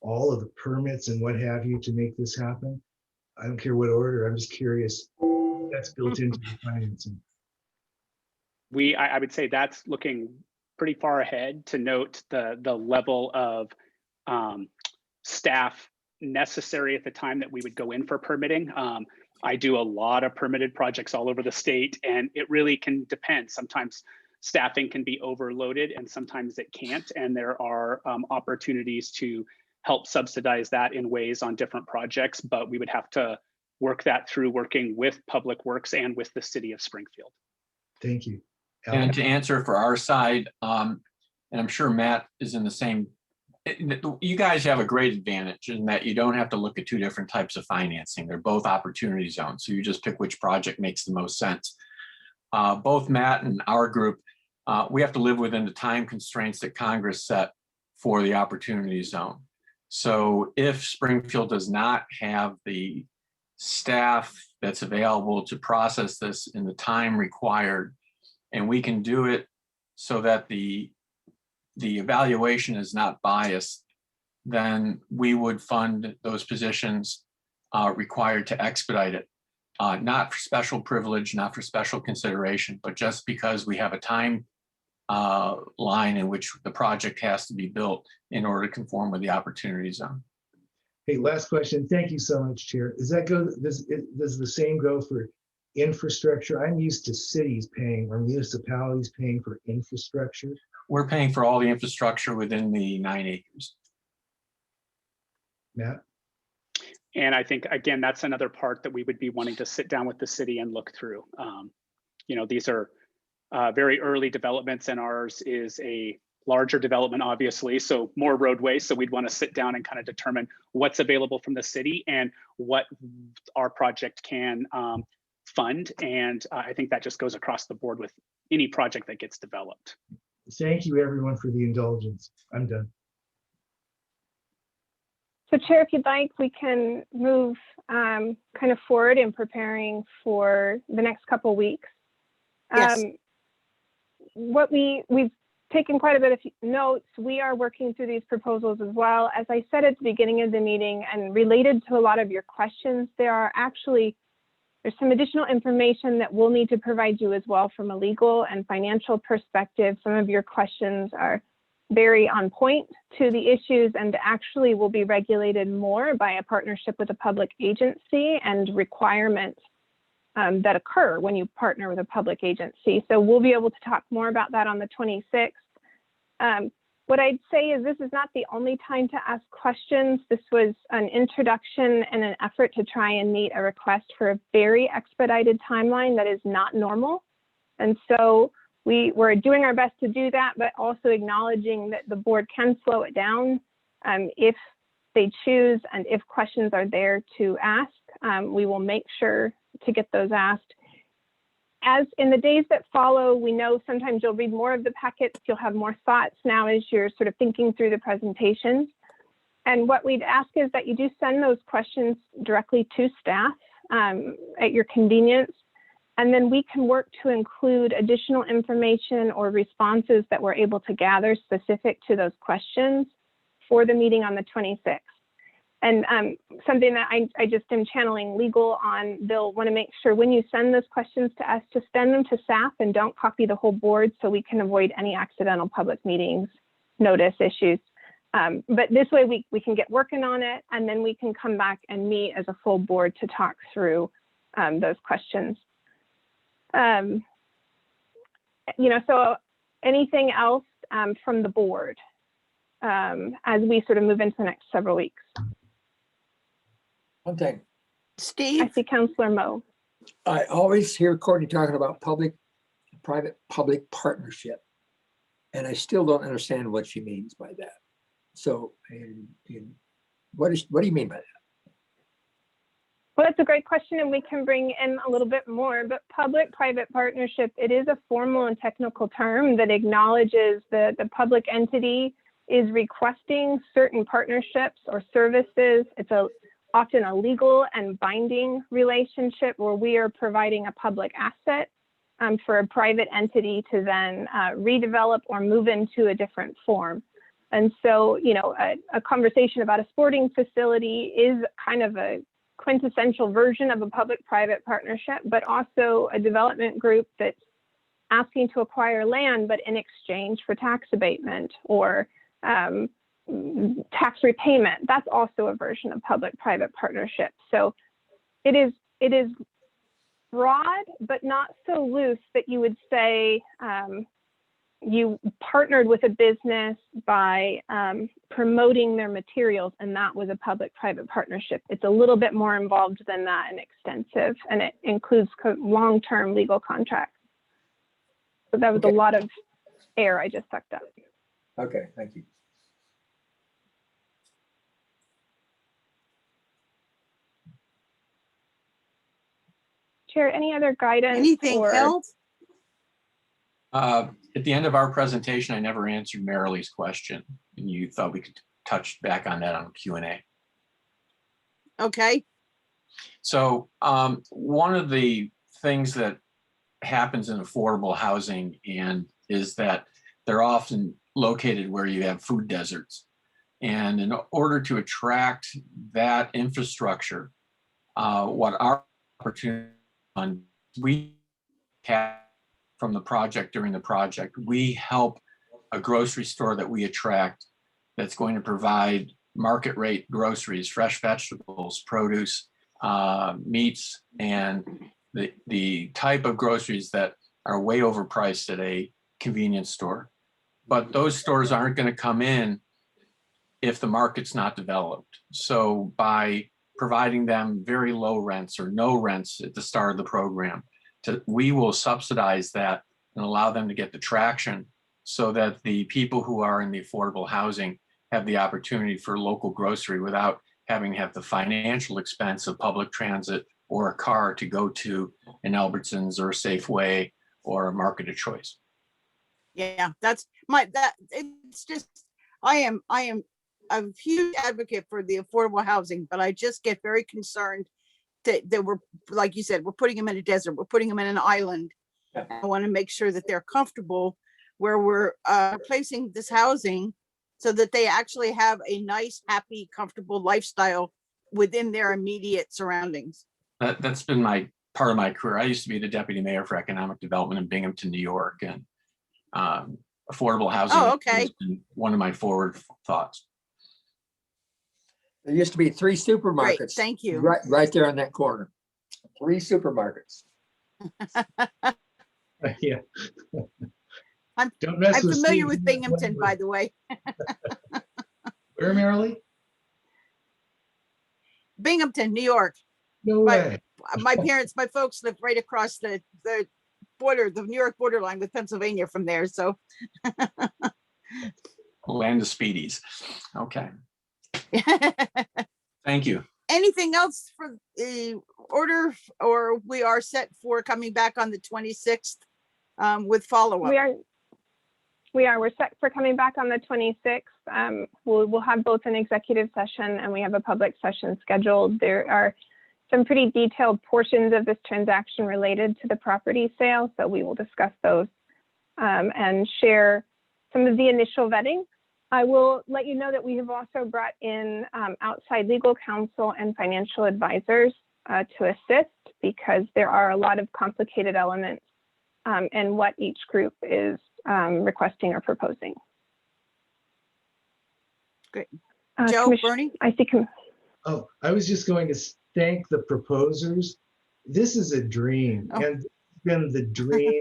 all of the permits and what have you to make this happen? I don't care what order, I'm just curious. That's built into the financing. I would say that's looking pretty far ahead to note the level of staff necessary at the time that we would go in for permitting. I do a lot of permitted projects all over the state, and it really can depend. Sometimes staffing can be overloaded and sometimes it can't. And there are opportunities to help subsidize that in ways on different projects, but we would have to work that through working with Public Works and with the city of Springfield. Thank you. And to answer for our side, and I'm sure Matt is in the same, you guys have a great advantage in that you don't have to look at two different types of financing. They're both opportunity zones. So you just pick which project makes the most sense. Both Matt and our group, we have to live within the time constraints that Congress set for the opportunity zone. So if Springfield does not have the staff that's available to process this in the time required, and we can do it so that the evaluation is not biased, then we would fund those positions required to expedite it. Not for special privilege, not for special consideration, but just because we have a time line in which the project has to be built in order to conform with the opportunity zone. Hey, last question. Thank you so much, Chair. Does the same go for infrastructure? I'm used to cities paying or municipalities paying for infrastructure. We're paying for all the infrastructure within the 9 acres. Matt? And I think, again, that's another part that we would be wanting to sit down with the city and look through. You know, these are very early developments, and ours is a larger development, obviously, so more roadways. So we'd want to sit down and kind of determine what's available from the city and what our project can fund. And I think that just goes across the board with any project that gets developed. Thank you, everyone, for the indulgence. I'm done. So Chair, if you'd like, we can move kind of forward in preparing for the next couple weeks. Yes. We've taken quite a bit of notes. We are working through these proposals as well. As I said at the beginning of the meeting, and related to a lot of your questions, there's some additional information that we'll need to provide you as well from a legal and financial perspective. Some of your questions are very on point to the issues and actually will be regulated more by a partnership with a public agency and requirements that occur when you partner with a public agency. So we'll be able to talk more about that on the 26th. What I'd say is this is not the only time to ask questions. This was an introduction and an effort to try and meet a request for a very expedited timeline that is not normal. And so we're doing our best to do that, but also acknowledging that the board can slow it down if they choose, and if questions are there to ask, we will make sure to get those asked. As in the days that follow, we know sometimes you'll read more of the packets, you'll have more thoughts now as you're sort of thinking through the presentations. And what we'd ask is that you do send those questions directly to staff at your convenience. And then we can work to include additional information or responses that we're able to gather specific to those questions for the meeting on the 26th. And something that I just am channeling legal on, they'll want to make sure when you send those questions to us to send them to staff and don't copy the whole board so we can avoid any accidental public meetings notice issues. But this way we can get working on it, and then we can come back and meet as a full board to talk through those questions. So anything else from the board as we sort of move into the next several weeks? One thing. Steve? I see Councillor Moe. I always hear Courtney talking about private-public partnership, and I still don't understand what she means by that. So, what do you mean by that? Well, that's a great question, and we can bring in a little bit more, but public-private partnership, it is a formal and technical term that acknowledges that the public entity is requesting certain partnerships or services. It's often a legal and binding relationship where we are providing a public asset for a private entity to then redevelop or move into a different form. And so, a conversation about a sporting facility is kind of a quintessential version of a public-private partnership, but also a development group that's asking to acquire land, but in exchange for tax abatement or tax repayment. That's also a version of public-private partnership. So it is broad, but not so loose that you would say you partnered with a business by promoting their materials, and that was a public-private partnership. It's a little bit more involved than that and extensive, and it includes long-term legal contracts. So that was a lot of air I just sucked up. Okay, thank you. Chair, any other guidance? Anything else? At the end of our presentation, I never answered Marilee's question, and you thought we could touch back on that on Q&A. Okay. So one of the things that happens in affordable housing is that they're often located where you have food deserts. And in order to attract that infrastructure, what our opportunity on we have from the project during the project, we help a grocery store that we attract that's going to provide market rate groceries, fresh vegetables, produce, meats, and the type of groceries that are way overpriced at a convenience store. But those stores aren't going to come in if the market's not developed. So by providing them very low rents or no rents at the start of the program, we will subsidize that and allow them to get the traction so that the people who are in the affordable housing have the opportunity for local grocery without having to have the financial expense of public transit or a car to go to an Albertsons or a Safeway or a Market of Choice. Yeah, that's it's just, I am a huge advocate for the affordable housing, but I just get very concerned that we're, like you said, we're putting them in a desert, we're putting them in an island. I want to make sure that they're comfortable where we're placing this housing so that they actually have a nice, happy, comfortable lifestyle within their immediate surroundings. That's been part of my career. I used to be the deputy mayor for economic development in Binghamton, New York, and affordable housing has been one of my forward thoughts. There used to be 3 supermarkets. Great, thank you. Right there on that corner. 3 supermarkets. Yeah. I'm Don't mess with familiar Steve. with Binghamton, by the way. Where, Marilee? Binghamton, New York. No way. My parents, my folks live right across the border, the New York borderline with Pennsylvania from there. So Land of Speedies. Okay. Thank you. anything else for the order, or we are set for coming back on the 26th with follow-up? We're set for coming back on the 26th. We'll have both an executive session and we have a public session scheduled. There are some pretty detailed portions of this transaction related to the property sale, so we will discuss those and share some of the initial vetting. I will let you know that we have also brought in outside legal counsel and financial advisors to assist, because there are a lot of complicated elements in what each group is requesting or proposing. Great. Joe, Bernie? I see. Oh, I was just going to thank the proposers. This is a dream, and it's been the dream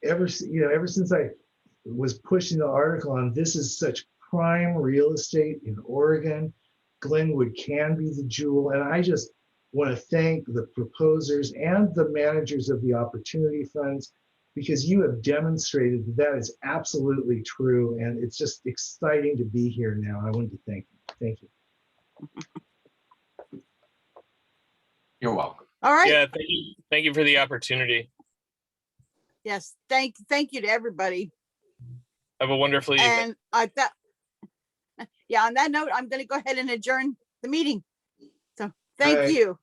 ever since I was pushing the article on this is such prime real estate in Oregon. Glenwood can be the jewel, and I just want to thank the proposers and the managers of the opportunity funds, because you have demonstrated that is absolutely true, and it's just exciting to be here now. I wanted to thank you. Thank you. You're welcome. All right. Yeah, thank you for the opportunity. Yes, thank you to everybody. Have a wonderful evening. And on that note, I'm going to go ahead and adjourn the meeting. So thank you.